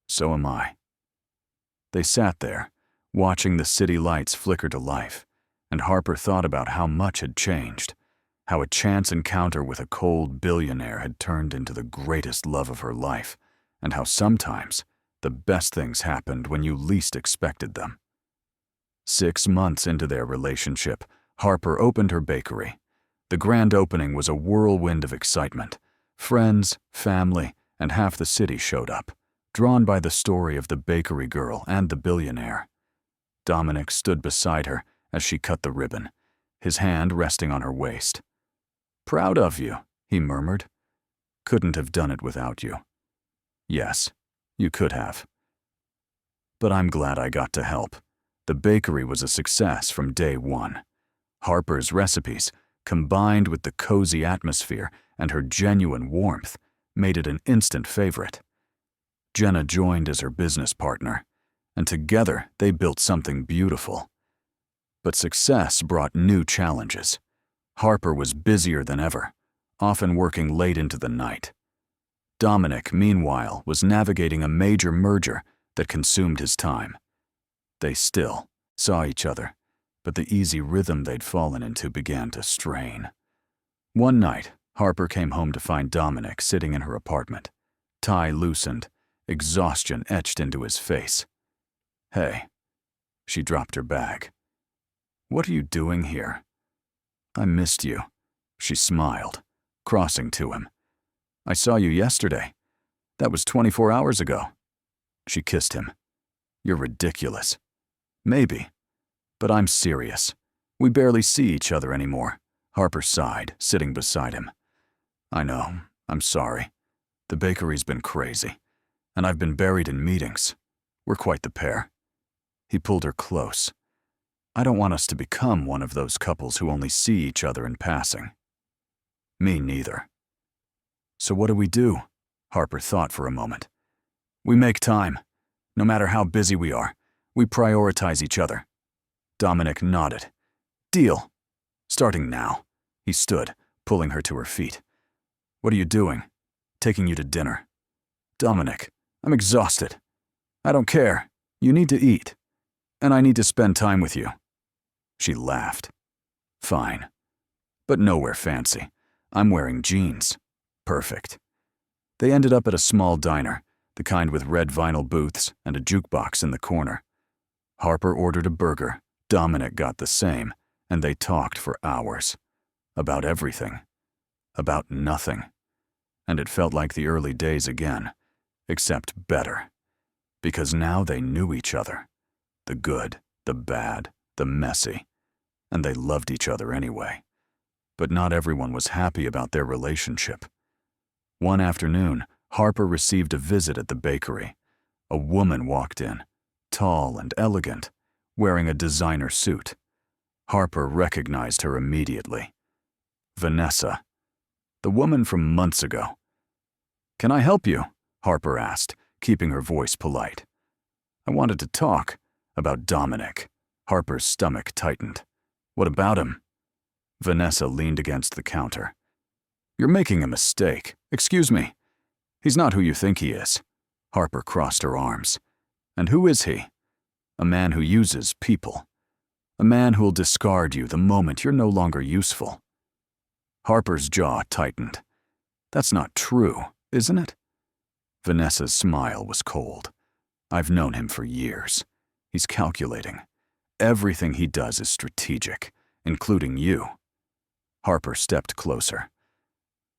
A: So am I. They sat there, watching the city lights flicker to life, and Harper thought about how much had changed, how a chance encounter with a cold billionaire had turned into the greatest love of her life, and how sometimes the best things happened when you least expected them. 6 months into their relationship, Harper opened her bakery. The grand opening was a whirlwind of excitement. Friends, family, and half the city showed up, drawn by the story of the bakery girl and the billionaire. Dominic stood beside her as she cut the ribbon, his hand resting on her waist. "Proud of you," he murmured. "Couldn't have done it without you." "Yes, you could have. But I'm glad I got to help." The bakery was a success from day one. Harper's recipes, combined with the cozy atmosphere and her genuine warmth, made it an instant favorite. Jenna joined as her business partner, and together they built something beautiful. But success brought new challenges. Harper was busier than ever, often working late into the night. Dominic, meanwhile, was navigating a major merger that consumed his time. They still saw each other, but the easy rhythm they'd fallen into began to strain. One night, Harper came home to find Dominic sitting in her apartment, tie loosened, exhaustion etched into his face. "Hey." She dropped her bag. "What are you doing here?" "I missed you." She smiled, crossing to him. "I saw you yesterday. That was 24 hours ago." She kissed him. "You're ridiculous." "Maybe, but I'm serious. We barely see each other anymore." Harper sighed, sitting beside him. "I know. I'm sorry. The bakery's been crazy, and I've been buried in meetings. We're quite the pair." He pulled her close. "I don't want us to become one of those couples who only see each other in passing." "Me neither." "So what do we do?" Harper thought for a moment. "We make time. No matter how busy we are, we prioritize each other." Dominic nodded. "Deal. Starting now." He stood, pulling her to her feet. "What are you doing?" "Taking you to dinner." "Dominic, I'm exhausted." "I don't care. You need to eat. And I need to spend time with you." She laughed. "Fine. But nowhere fancy. I'm wearing jeans." "Perfect." They ended up at a small diner, the kind with red vinyl booths and a jukebox in the corner. Harper ordered a burger, Dominic got the same, and they talked for hours. About everything. About nothing. And it felt like the early days again, except better. Because now they knew each other. The good, the bad, the messy. And they loved each other anyway. But not everyone was happy about their relationship. One afternoon, Harper received a visit at the bakery. A woman walked in, tall and elegant, wearing a designer suit. Harper recognized her immediately. Vanessa, the woman from months ago. "Can I help you?" Harper asked, keeping her voice polite. "I wanted to talk about Dominic." Harper's stomach tightened. "What about him?" Vanessa leaned against the counter. "You're making a mistake. Excuse me. He's not who you think he is." Harper crossed her arms. "And who is he?" "A man who uses people. A man who'll discard you the moment you're no longer useful." Harper's jaw tightened. "That's not true, isn't it?" Vanessa's smile was cold. "I've known him for years. He's calculating. Everything he does is strategic, including you." Harper stepped closer.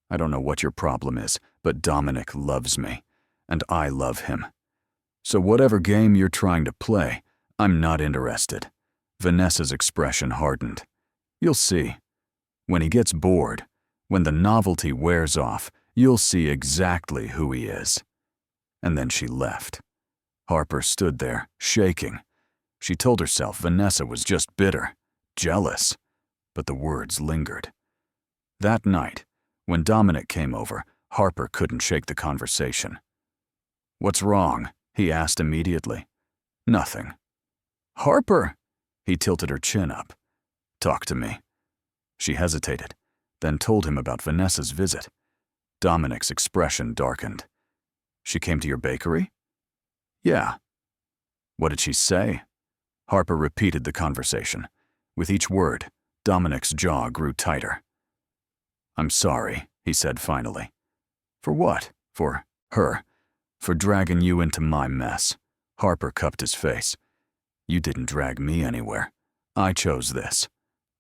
A: "I don't know what your problem is, but Dominic loves me, and I love him. So whatever game you're trying to play, I'm not interested." Vanessa's expression hardened. "You'll see. When he gets bored, when the novelty wears off, you'll see exactly who he is." And then she left. Harper stood there, shaking. She told herself Vanessa was just bitter, jealous, but the words lingered. That night, when Dominic came over, Harper couldn't shake the conversation. "What's wrong?" he asked immediately. "Nothing." "Harper!" He tilted her chin up. "Talk to me." She hesitated, then told him about Vanessa's visit. Dominic's expression darkened. "She came to your bakery?" "Yeah." "What did she say?" Harper repeated the conversation. With each word, Dominic's jaw grew tighter. "I'm sorry," he said finally. "For what?" "For her. For dragging you into my mess." Harper cupped his face. "You didn't drag me anywhere. I chose this.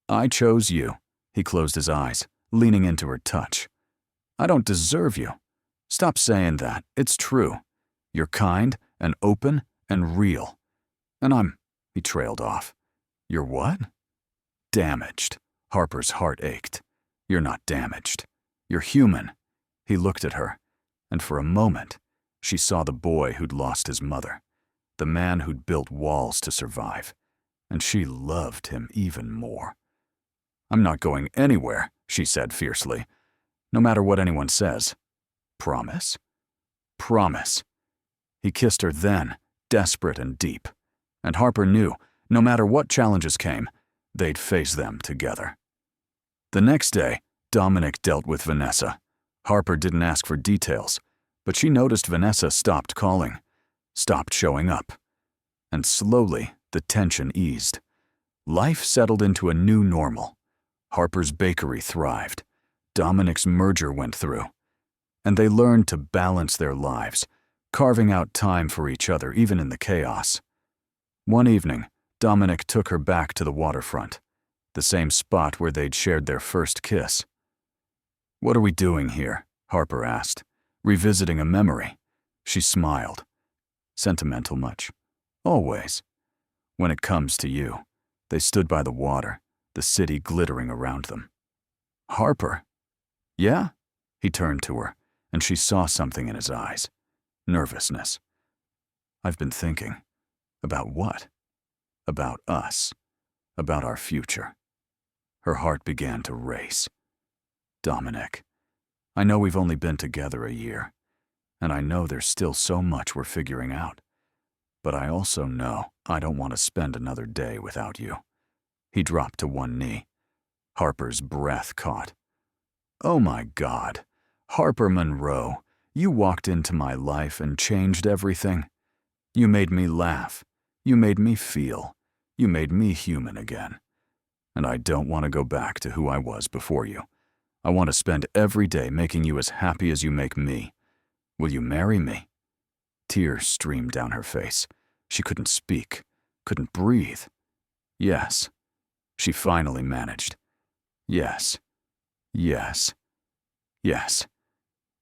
A: I chose you." He closed his eyes, leaning into her touch. "I don't deserve you. Stop saying that. It's true. You're kind and open and real. And I'm—" he trailed off. "You're what?" "Damaged." Harper's heart ached. "You're not damaged. You're human." He looked at her, and for a moment, she saw the boy who'd lost his mother, the man who'd built walls to survive, and she loved him even more. "I'm not going anywhere," she said fiercely, "no matter what anyone says." "Promise?" "Promise." He kissed her then, desperate and deep, and Harper knew, no matter what challenges came, they'd face them together. The next day, Dominic dealt with Vanessa. Harper didn't ask for details, but she noticed Vanessa stopped calling, stopped showing up. And slowly, the tension eased. Life settled into a new normal. Harper's bakery thrived. Dominic's merger went through. And they learned to balance their lives, carving out time for each other even in the chaos. One evening, Dominic took her back to the waterfront, the same spot where they'd shared their first kiss. "What are we doing here?" Harper asked, revisiting a memory. She smiled. "Sentimental much?" "Always." "When it comes to you." They stood by the water, the city glittering around them. "Harper." "Yeah?" He turned to her, and she saw something in his eyes. Nervousness. "I've been thinking." "About what?" "About us. About our future." Her heart began to race. "Dominic, I know we've only been together a year, and I know there's still so much we're figuring out. But I also know I don't want to spend another day without you." He dropped to one knee. Harper's breath caught. "Oh my God, Harper Monroe, you walked into my life and changed everything. You made me laugh. You made me feel. You made me human again. And I don't want to go back to who I was before you. I want to spend every day making you as happy as you make me. Will you marry me?" Tears streamed down her face. She couldn't speak, couldn't breathe. "Yes." She finally managed. "Yes. Yes. Yes."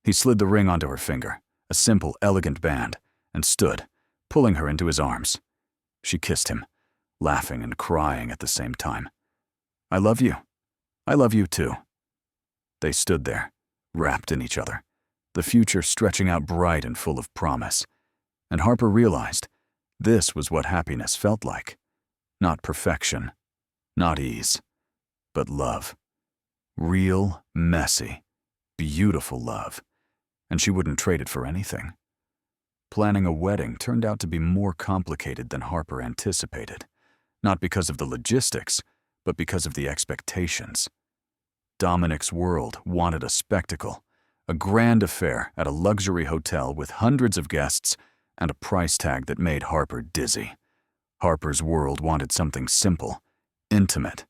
A: He slid the ring onto her finger, a simple, elegant band, and stood, pulling her into his arms. She kissed him, laughing and crying at the same time. "I love you. I love you too." They stood there, wrapped in each other, the future stretching out bright and full of promise. And Harper realized this was what happiness felt like. Not perfection, not ease, but love. Real, messy, beautiful love. And she wouldn't trade it for anything. Planning a wedding turned out to be more complicated than Harper anticipated, not because of the logistics, but because of the expectations. Dominic's world wanted a spectacle, a grand affair at a luxury hotel with hundreds of guests and a price tag that made Harper dizzy. Harper's world wanted something simple, intimate,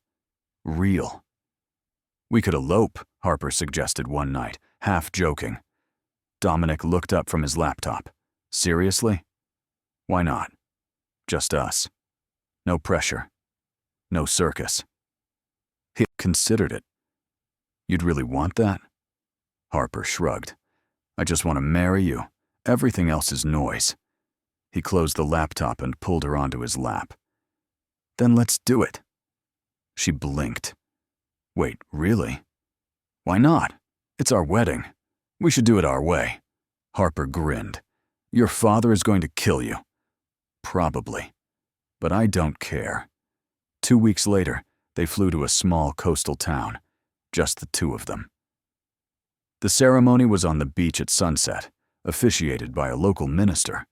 A: real. "We could elope," Harper suggested one night, half joking. Dominic looked up from his laptop. "Seriously?" "Why not? Just us. No pressure. No circus." He considered it. "You'd really want that?" Harper shrugged. "I just want to marry you. Everything else is noise." He closed the laptop and pulled her onto his lap. "Then let's do it." She blinked. "Wait, really?" "Why not? It's our wedding. We should do it our way." Harper grinned. "Your father is going to kill you." "Probably. But I don't care." 2 weeks later, they flew to a small coastal town. just the two of them. The ceremony was on the beach at sunset, officiated by a local minister.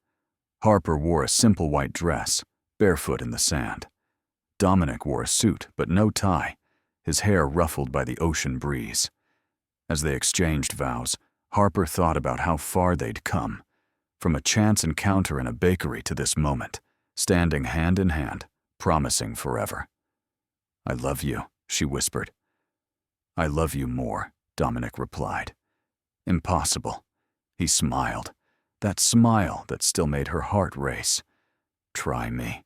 A: Harper wore a simple white dress, barefoot in the sand. Dominic wore a suit, but no tie, his hair ruffled by the ocean breeze. As they exchanged vows, Harper thought about how far they'd come, from a chance encounter in a bakery to this moment, standing hand in hand, promising forever. "I love you," she whispered. "I love you more," Dominic replied. "Impossible." He smiled, that smile that still made her heart race. "Try me."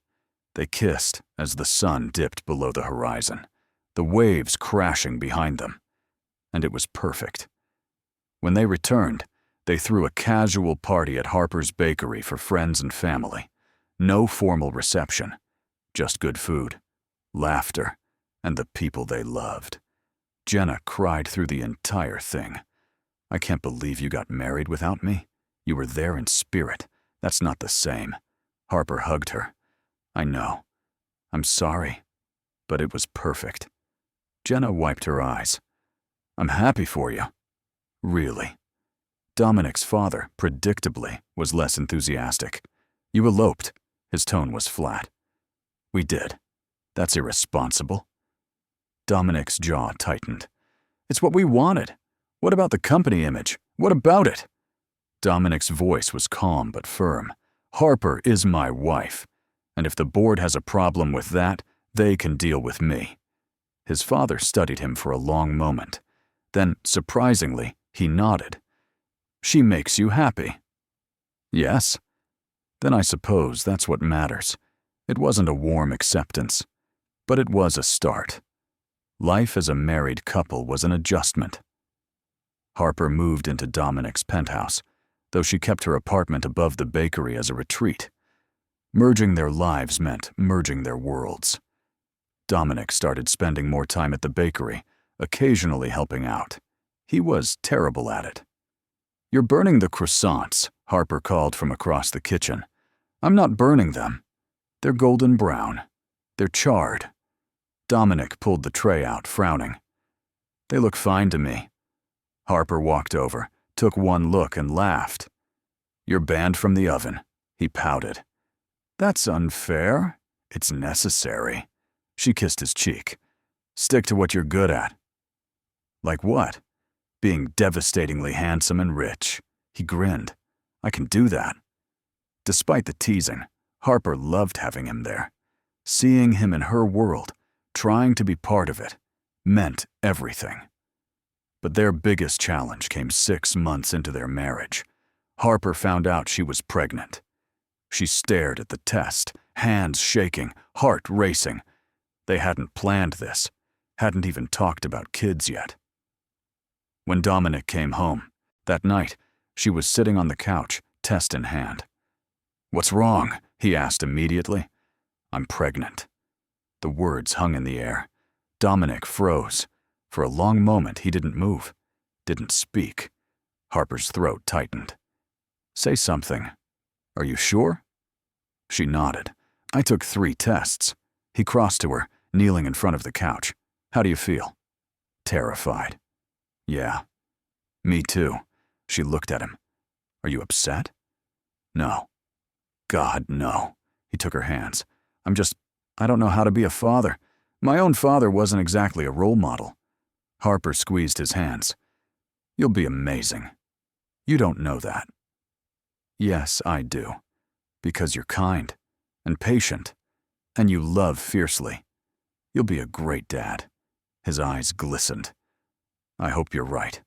A: They kissed as the sun dipped below the horizon, the waves crashing behind them. And it was perfect. When they returned, they threw a casual party at Harper's Bakery for friends and family. No formal reception, just good food, laughter, and the people they loved. Jenna cried through the entire thing. "I can't believe you got married without me. You were there in spirit. That's not the same." Harper hugged her. "I know. I'm sorry, but it was perfect." Jenna wiped her eyes. "I'm happy for you." "Really?" Dominic's father, predictably, was less enthusiastic. "You eloped." His tone was flat. "We did. That's irresponsible." Dominic's jaw tightened. "It's what we wanted. What about the company image? What about it?" Dominic's voice was calm but firm. "Harper is my wife, and if the board has a problem with that, they can deal with me." His father studied him for a long moment. Then, surprisingly, he nodded. "She makes you happy?" "Yes." "Then I suppose that's what matters." It wasn't a warm acceptance, but it was a start. Life as a married couple was an adjustment. Harper moved into Dominic's penthouse, though she kept her apartment above the bakery as a retreat. Merging their lives meant merging their worlds. Dominic started spending more time at the bakery, occasionally helping out. He was terrible at it. "You're burning the croissants," Harper called from across the kitchen. "I'm not burning them. They're golden brown. They're charred." Dominic pulled the tray out, frowning. "They look fine to me." Harper walked over, took one look, and laughed. "You're banned from the oven," he pouted. "That's unfair. It's necessary." She kissed his cheek. "Stick to what you're good at." "Like what?" "Being devastatingly handsome and rich." He grinned. "I can do that." Despite the teasing, Harper loved having him there. Seeing him in her world, trying to be part of it, meant everything. But their biggest challenge came 6 months into their marriage. Harper found out she was pregnant. She stared at the test, hands shaking, heart racing. They hadn't planned this, hadn't even talked about kids yet. When Dominic came home, that night, she was sitting on the couch, test in hand. "What's wrong?" he asked immediately. "I'm pregnant." The words hung in the air. Dominic froze. For a long moment, he didn't move, didn't speak. Harper's throat tightened. "Say something. Are you sure?" She nodded. "I took 3 tests." He crossed to her, kneeling in front of the couch. "How do you feel?" "Terrified." "Yeah. Me too." She looked at him. "Are you upset?" "No." "God, no." He took her hands. I don't know how to be a father. My own father wasn't exactly a role model." Harper squeezed his hands. "You'll be amazing." "You don't know that." "Yes, I do. Because you're kind and patient, and you love fiercely. You'll be a great dad." His eyes glistened. "I hope you're right."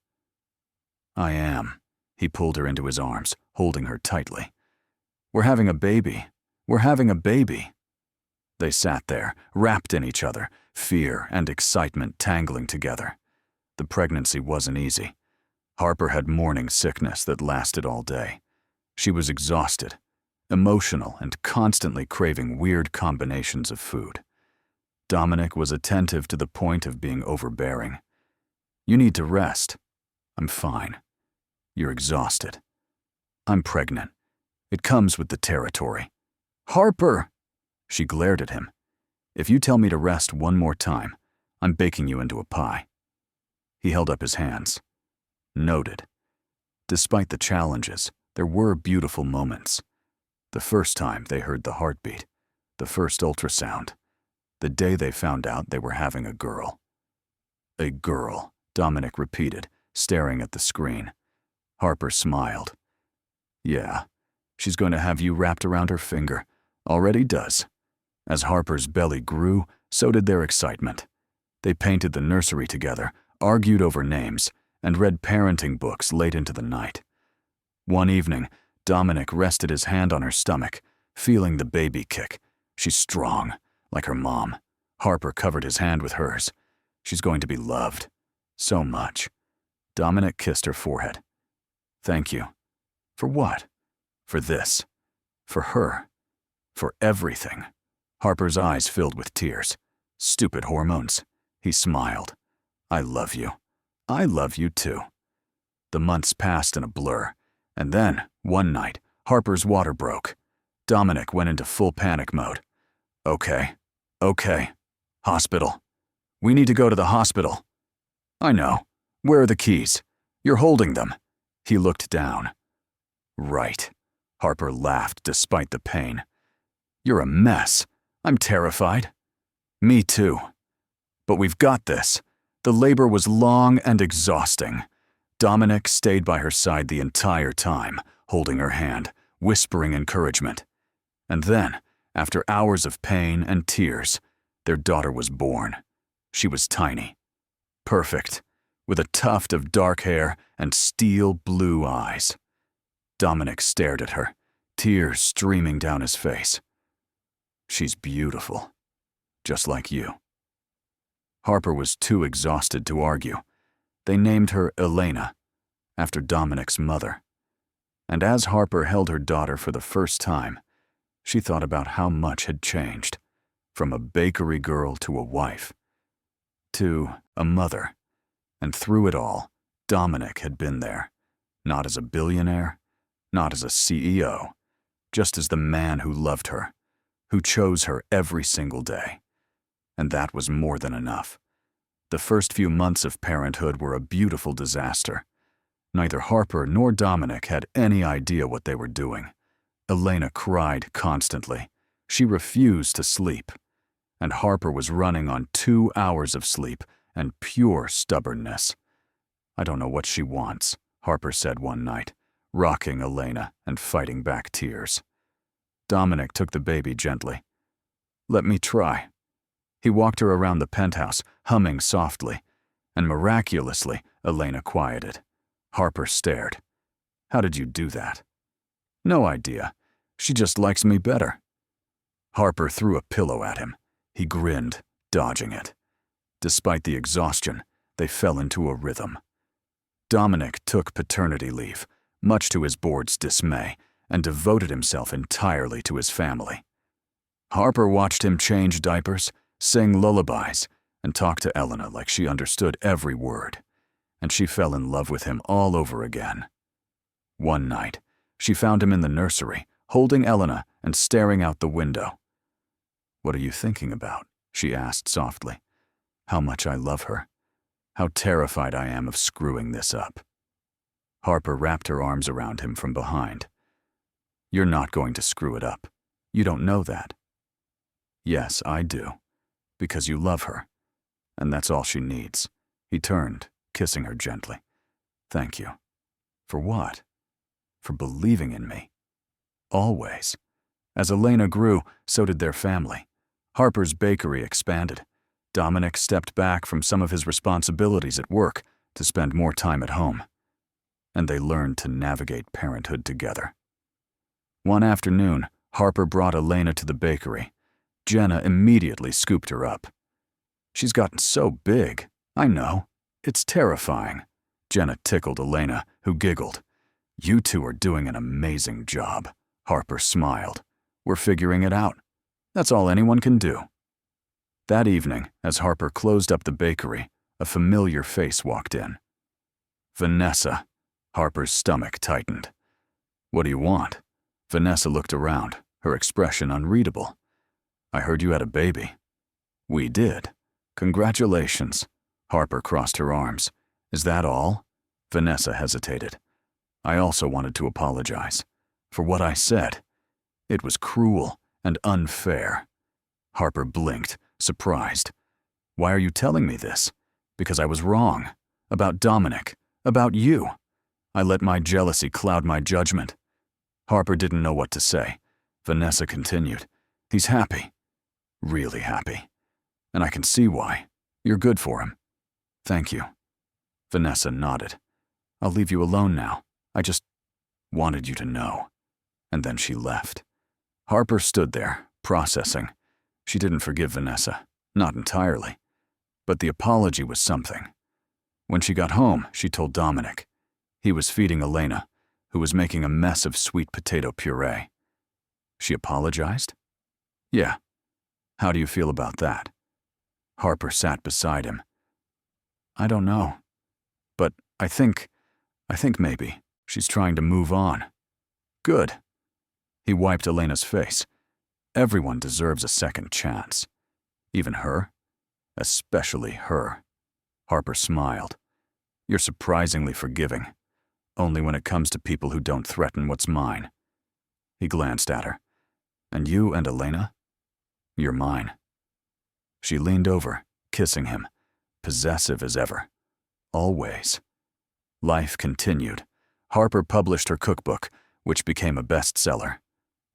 A: "I am." He pulled her into his arms, holding her tightly. "We're having a baby. We're having a baby." They sat there, wrapped in each other, fear and excitement tangling together. The pregnancy wasn't easy. Harper had morning sickness that lasted all day. She was exhausted, emotional, and constantly craving weird combinations of food. Dominic was attentive to the point of being overbearing. "You need to rest." "I'm fine." "You're exhausted." "I'm pregnant. It comes with the territory." "Harper!" She glared at him. "If you tell me to rest one more time, I'm baking you into a pie." He held up his hands. Noted. Despite the challenges, there were beautiful moments. The first time they heard the heartbeat, the first ultrasound, the day they found out they were having a girl. A girl, Dominic repeated, staring at the screen. Harper smiled. Yeah, she's going to have you wrapped around her finger. Already does. As Harper's belly grew, so did their excitement. They painted the nursery together, argued over names, and read parenting books late into the night. One evening, Dominic rested his hand on her stomach, feeling the baby kick. She's strong, like her mom. Harper covered his hand with hers. She's going to be loved. So much. Dominic kissed her forehead. Thank you. For what? For this. For her. For everything. Harper's eyes filled with tears. Stupid hormones. He smiled. I love you. I love you too. The months passed in a blur, and then, one night, Harper's water broke. Dominic went into full panic mode. Okay. Hospital. We need to go to the hospital. I know. Where are the keys? You're holding them. He looked down. Right. Harper laughed despite the pain. You're a mess. I'm terrified. Me too. But we've got this. The labor was long and exhausting. Dominic stayed by her side the entire time, holding her hand, whispering encouragement. And then, after hours of pain and tears, their daughter was born. She was tiny. Perfect, with a tuft of dark hair and steel blue eyes. Dominic stared at her, tears streaming down his face. She's beautiful, just like you. Harper was too exhausted to argue. They named her Elena, after Dominic's mother. And as Harper held her daughter for the first time, she thought about how much had changed, from a bakery girl to a wife, to a mother. And through it all, Dominic had been there, not as a billionaire, not as a CEO, just as the man who loved her, who chose her every single day. And that was more than enough. The first few months of parenthood were a beautiful disaster. Neither Harper nor Dominic had any idea what they were doing. Elena cried constantly. She refused to sleep. And Harper was running on 2 hours of sleep and pure stubbornness. I don't know what she wants, Harper said one night, rocking Elena and fighting back tears. Dominic took the baby gently. Let me try. He walked her around the penthouse, humming softly, and miraculously, Elena quieted. Harper stared. How did you do that? No idea. She just likes me better. Harper threw a pillow at him. He grinned, dodging it. Despite the exhaustion, they fell into a rhythm. Dominic took paternity leave, much to his board's dismay, and devoted himself entirely to his family. Harper watched him change diapers, sing lullabies, and talk to Elena like she understood every word, and she fell in love with him all over again. One night, she found him in the nursery, holding Elena and staring out the window. What are you thinking about? She asked softly. How much I love her. How terrified I am of screwing this up. Harper wrapped her arms around him from behind. You're not going to screw it up. You don't know that. Yes, I do. Because you love her. And that's all she needs. He turned, kissing her gently. Thank you. For what? For believing in me. Always. As Elena grew, so did their family. Harper's bakery expanded. Dominic stepped back from some of his responsibilities at work to spend more time at home. And they learned to navigate parenthood together. One afternoon, Harper brought Elena to the bakery. Jenna immediately scooped her up. She's gotten so big. I know. It's terrifying. Jenna tickled Elena, who giggled. You two are doing an amazing job. Harper smiled. We're figuring it out. That's all anyone can do. That evening, as Harper closed up the bakery, a familiar face walked in. Vanessa. Harper's stomach tightened. What do you want? Vanessa looked around, her expression unreadable. I heard you had a baby. We did. Congratulations. Harper crossed her arms. Is that all? Vanessa hesitated. I also wanted to apologize for what I said. It was cruel and unfair. Harper blinked, surprised. Why are you telling me this? Because I was wrong. About Dominic. About you. I let my jealousy cloud my judgment. Harper didn't know what to say. Vanessa continued. He's happy. Really happy. And I can see why. You're good for him. Thank you. Vanessa nodded. I'll leave you alone now. I just wanted you to know. And then she left. Harper stood there, processing. She didn't forgive Vanessa. Not entirely. But the apology was something. When she got home, she told Dominic. He was feeding Elena, who was making a mess of sweet potato puree. She apologized? Yeah. How do you feel about that? Harper sat beside him. I don't know. But I think maybe she's trying to move on. Good. He wiped Elena's face. Everyone deserves a second chance. Even her? Especially her. Harper smiled. You're surprisingly forgiving. Only when it comes to people who don't threaten what's mine. He glanced at her. And you and Elena? You're mine. She leaned over, kissing him, possessive as ever. Always. Life continued. Harper published her cookbook, which became a bestseller.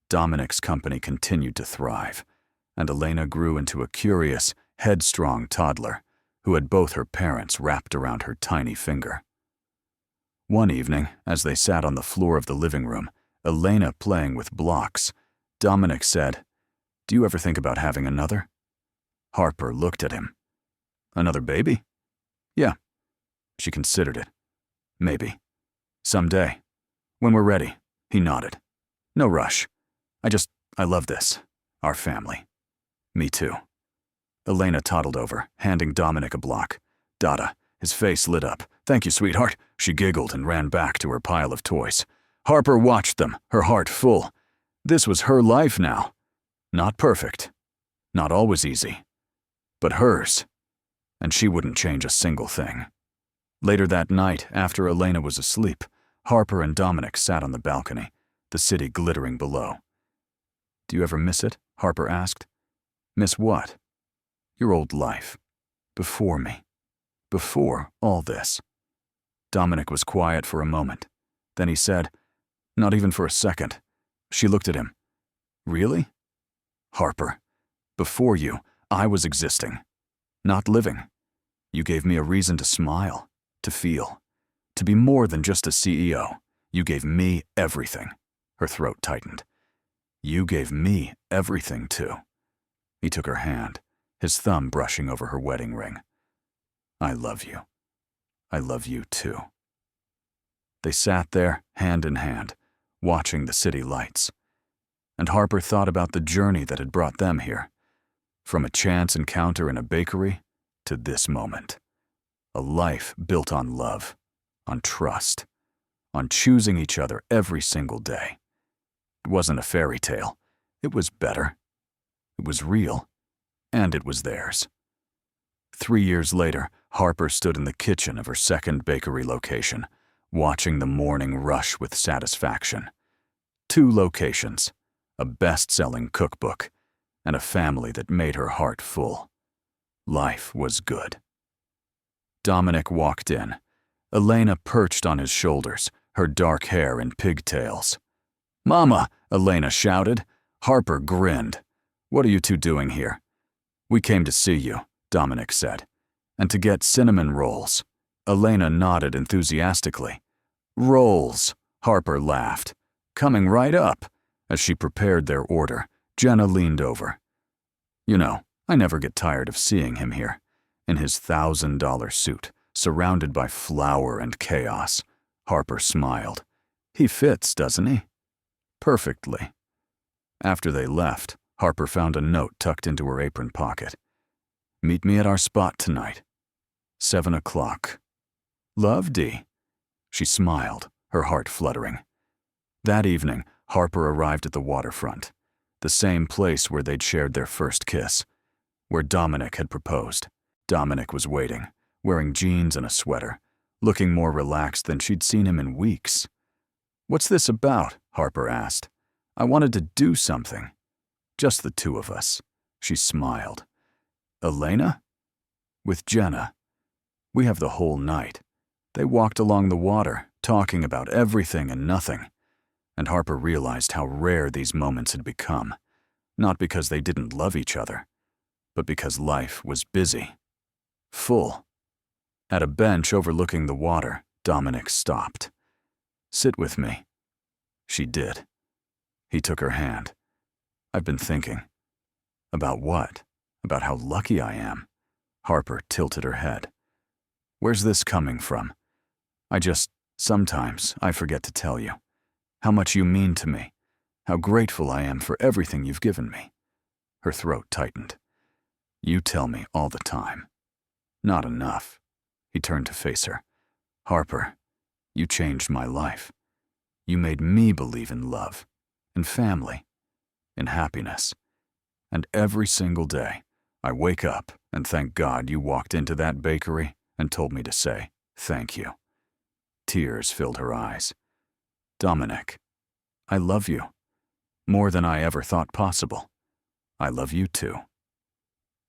A: Dominic's company continued to thrive, and Elena grew into a curious, headstrong toddler who had both her parents wrapped around her tiny finger. One evening, as they sat on the floor of the living room, Elena playing with blocks, Dominic said, "Do you ever think about having another?" Harper looked at him. Another baby? Yeah. She considered it. Maybe. Someday. When we're ready. He nodded. No rush. I love this. Our family. Me too. Elena toddled over, handing Dominic a block. Dada, his face lit up. Thank you, sweetheart. She giggled and ran back to her pile of toys. Harper watched them, her heart full. This was her life now. Not perfect. Not always easy. But hers. And she wouldn't change a single thing. Later that night, after Elena was asleep, Harper and Dominic sat on the balcony, the city glittering below. Do you ever miss it? Harper asked. Miss what? Your old life. Before me. Before all this. Dominic was quiet for a moment. Then he said, not even for a second. She looked at him. Really? Harper, before you, I was existing. Not living. You gave me a reason to smile, to feel, to be more than just a CEO. You gave me everything. Her throat tightened. You gave me everything, too. He took her hand, his thumb brushing over her wedding ring. I love you. I love you, too. They sat there, hand in hand, watching the city lights. And Harper thought about the journey that had brought them here. From a chance encounter in a bakery to this moment. A life built on love, on trust, on choosing each other every single day. It wasn't a fairy tale. It was better. It was real. And it was theirs. 3 years later, Harper stood in the kitchen of her second bakery location, watching the morning rush with satisfaction. 2 locations, a best-selling cookbook, and a family that made her heart full. Life was good. Dominic walked in. Elena perched on his shoulders, her dark hair in pigtails. Mama, Elena shouted. Harper grinned. What are you two doing here? We came to see you, Dominic said, and to get cinnamon rolls. Elena nodded enthusiastically. Rolls, Harper laughed. Coming right up. As she prepared their order, Jenna leaned over. You know, I never get tired of seeing him here, in his $1,000 suit, surrounded by flour and chaos. Harper smiled. He fits, doesn't he? Perfectly. After they left, Harper found a note tucked into her apron pocket. Meet me at our spot tonight. 7 o'clock. Love, Dee. She smiled, her heart fluttering. That evening, Harper arrived at the waterfront, the same place where they'd shared their first kiss, where Dominic had proposed. Dominic was waiting, wearing jeans and a sweater, looking more relaxed than she'd seen him in weeks. "What's this about?" Harper asked. "I wanted to do something." "Just the two of us." She smiled. "Elena?" "With Jenna. We have the whole night." They walked along the water, talking about everything and nothing. And Harper realized how rare these moments had become, not because they didn't love each other, but because life was busy. Full. At a bench overlooking the water, Dominic stopped. "Sit with me." She did. He took her hand. "I've been thinking." "About what?" "About how lucky I am." Harper tilted her head. "Where's this coming from?" Sometimes I forget to tell you how much you mean to me, how grateful I am for everything you've given me." Her throat tightened. "You tell me all the time." "Not enough." He turned to face her. "Harper, you changed my life. You made me believe in love, in family, in happiness. And every single day, I wake up and thank God you walked into that bakery and told me to say thank you." Tears filled her eyes. "Dominic, I love you. More than I ever thought possible. I love you too."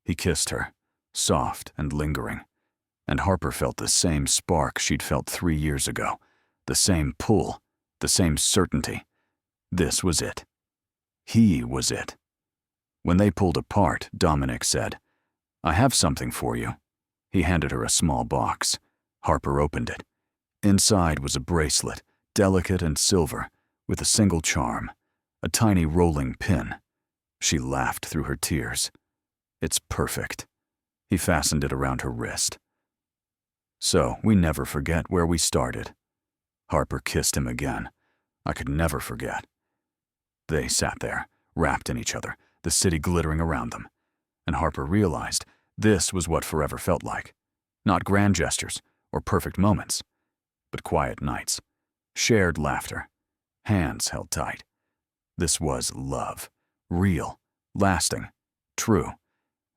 A: He kissed her, soft and lingering, and Harper felt the same spark she'd felt 3 years ago, the same pull, the same certainty. This was it. He was it. When they pulled apart, Dominic said, "I have something for you." He handed her a small box. Harper opened it. Inside was a bracelet, delicate and silver, with a single charm, a tiny rolling pin. She laughed through her tears. "It's perfect." He fastened it around her wrist. "So we never forget where we started." Harper kissed him again. "I could never forget." They sat there, wrapped in each other, the city glittering around them. And Harper realized this was what forever felt like. Not grand gestures or perfect moments, but quiet nights, shared laughter, hands held tight. This was love, real, lasting, true,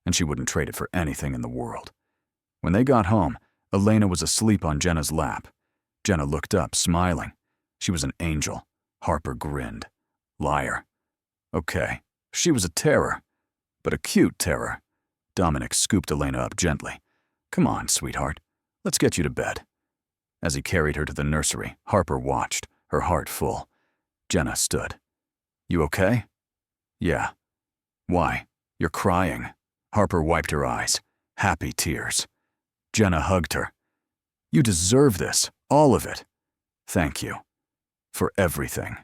A: and she wouldn't trade it for anything in the world. When they got home, Elena was asleep on Jenna's lap. Jenna looked up, smiling. She was an angel. Harper grinned. Liar. Okay, she was a terror, but a cute terror. Dominic scooped Elena up gently. "Come on, sweetheart. Let's get you to bed." As he carried her to the nursery, Harper watched, her heart full. Jenna stood. "You okay?" "Yeah." "Why? You're crying." Harper wiped her eyes. Happy tears. Jenna hugged her. "You deserve this, all of it. Thank you. For everything."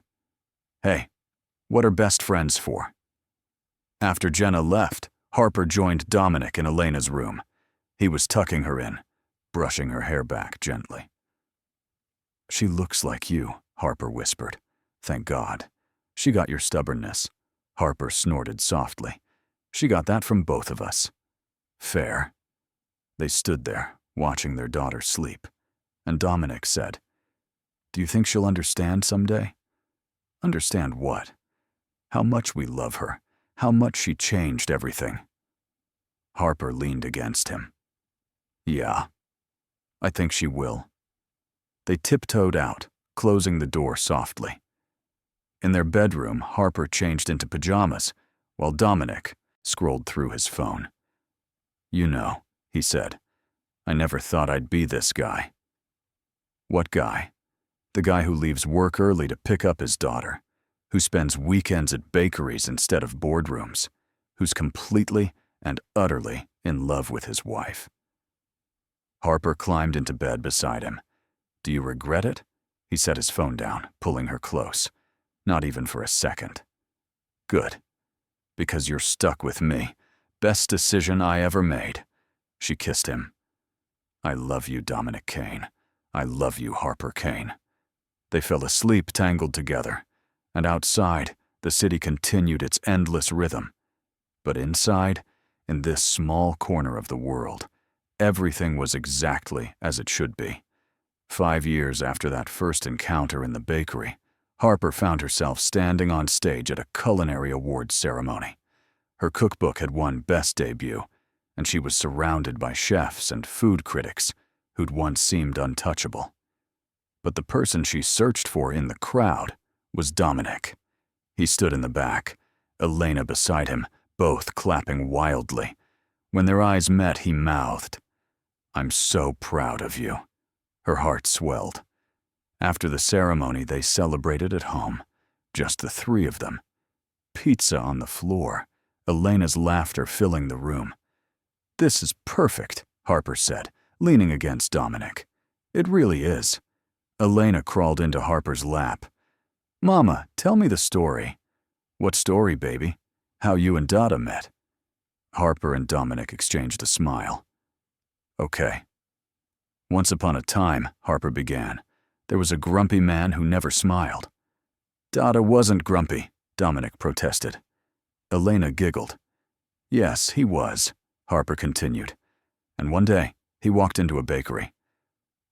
A: "Hey, what are best friends for?" After Jenna left, Harper joined Dominic in Elena's room. He was tucking her in, brushing her hair back gently. "She looks like you," Harper whispered. "Thank God. She got your stubbornness." Harper snorted softly. "She got that from both of us." "Fair." They stood there, watching their daughter sleep, and Dominic said, "Do you think she'll understand someday?" "Understand what?" "How much we love her, how much she changed everything." Harper leaned against him. "Yeah, I think she will." They tiptoed out, closing the door softly. In their bedroom, Harper changed into pajamas, while Dominic scrolled through his phone. "You know," he said, "I never thought I'd be this guy." "What guy?" "The guy who leaves work early to pick up his daughter, who spends weekends at bakeries instead of boardrooms, who's completely and utterly in love with his wife." Harper climbed into bed beside him. "Do you regret it?" He set his phone down, pulling her close. "Not even for a second." "Good. Because you're stuck with me. Best decision I ever made." She kissed him. "I love you, Dominic Kane. I love you, Harper Kane." They fell asleep tangled together, and outside, the city continued its endless rhythm. But inside, in this small corner of the world, everything was exactly as it should be. 5 years after that first encounter in the bakery, Harper found herself standing on stage at a culinary awards ceremony. Her cookbook had won Best Debut, and she was surrounded by chefs and food critics, who'd once seemed untouchable. But the person she searched for in the crowd was Dominic. He stood in the back, Elena beside him, both clapping wildly. When their eyes met, he mouthed, "I'm so proud of you." Her heart swelled. After the ceremony, they celebrated at home, just the three of them. Pizza on the floor, Elena's laughter filling the room. "This is perfect," Harper said, leaning against Dominic. "It really is." Elena crawled into Harper's lap. "Mama, tell me the story." "What story, baby?" "How you and Dada met." Harper and Dominic exchanged a smile. "Okay." "Once upon a time," Harper began, "there was a grumpy man who never smiled." "Dada wasn't grumpy," Dominic protested. Elena giggled. "Yes, he was," Harper continued. "And one day, he walked into a bakery.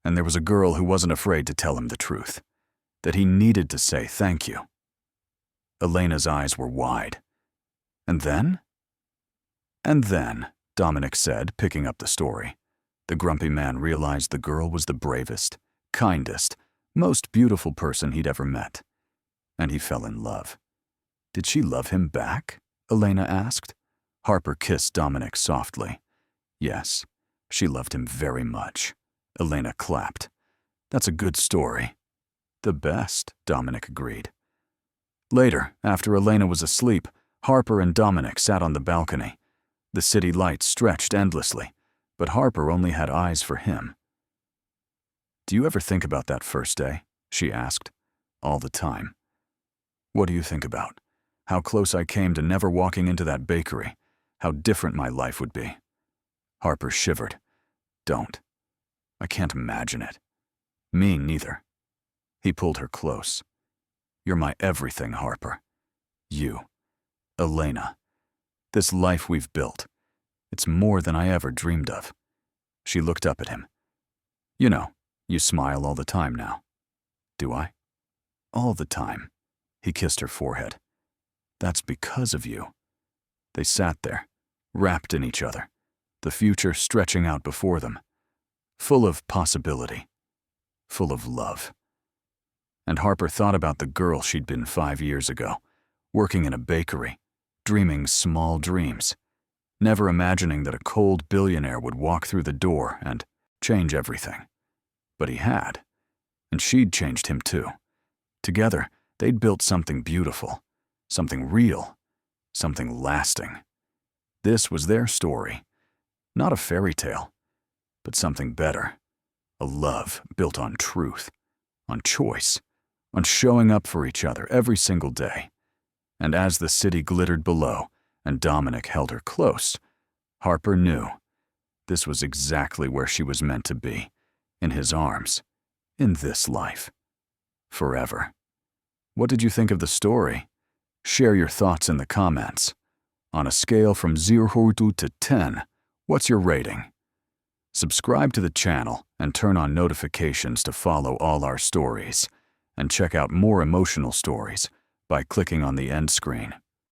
A: And there was a girl who wasn't afraid to tell him the truth, that he needed to say thank you." Elena's eyes were wide. "And then?" "And then," Dominic said, picking up the story, "the grumpy man realized the girl was the bravest, kindest, most beautiful person he'd ever met. And he fell in love." "Did she love him back?" Elena asked. Harper kissed Dominic softly. "Yes, she loved him very much." Elena clapped. "That's a good story." "The best," Dominic agreed. Later, after Elena was asleep, Harper and Dominic sat on the balcony. The city lights stretched endlessly, but Harper only had eyes for him. "Do you ever think about that first day?" she asked. "All the time." "What do you think about? How close I came to never walking into that bakery. How different my life would be." Harper shivered. "Don't. I can't imagine it." "Me neither." He pulled her close. "You're my everything, Harper. You. Elena. This life we've built. It's more than I ever dreamed of." She looked up at him. "You know, you smile all the time now." "Do I?" "All the time." He kissed her forehead. "That's because of you." They sat there, wrapped in each other, the future stretching out before them, full of possibility, full of love. And Harper thought about the girl she'd been 5 years ago, working in a bakery, dreaming small dreams, never imagining that a cold billionaire would walk through the door and change everything. But he had, and she'd changed him too. Together, they'd built something beautiful, something real, something lasting. This was their story, not a fairy tale, but something better, a love built on truth, on choice, on showing up for each other every single day. And as the city glittered below and Dominic held her close, Harper knew this was exactly where she was meant to be, in his arms, in this life, forever. What did you think of the story? Share your thoughts in the comments. On a scale from 0 to 10, what's your rating? Subscribe to the channel and turn on notifications to follow all our stories, and check out more emotional stories by clicking on the end screen.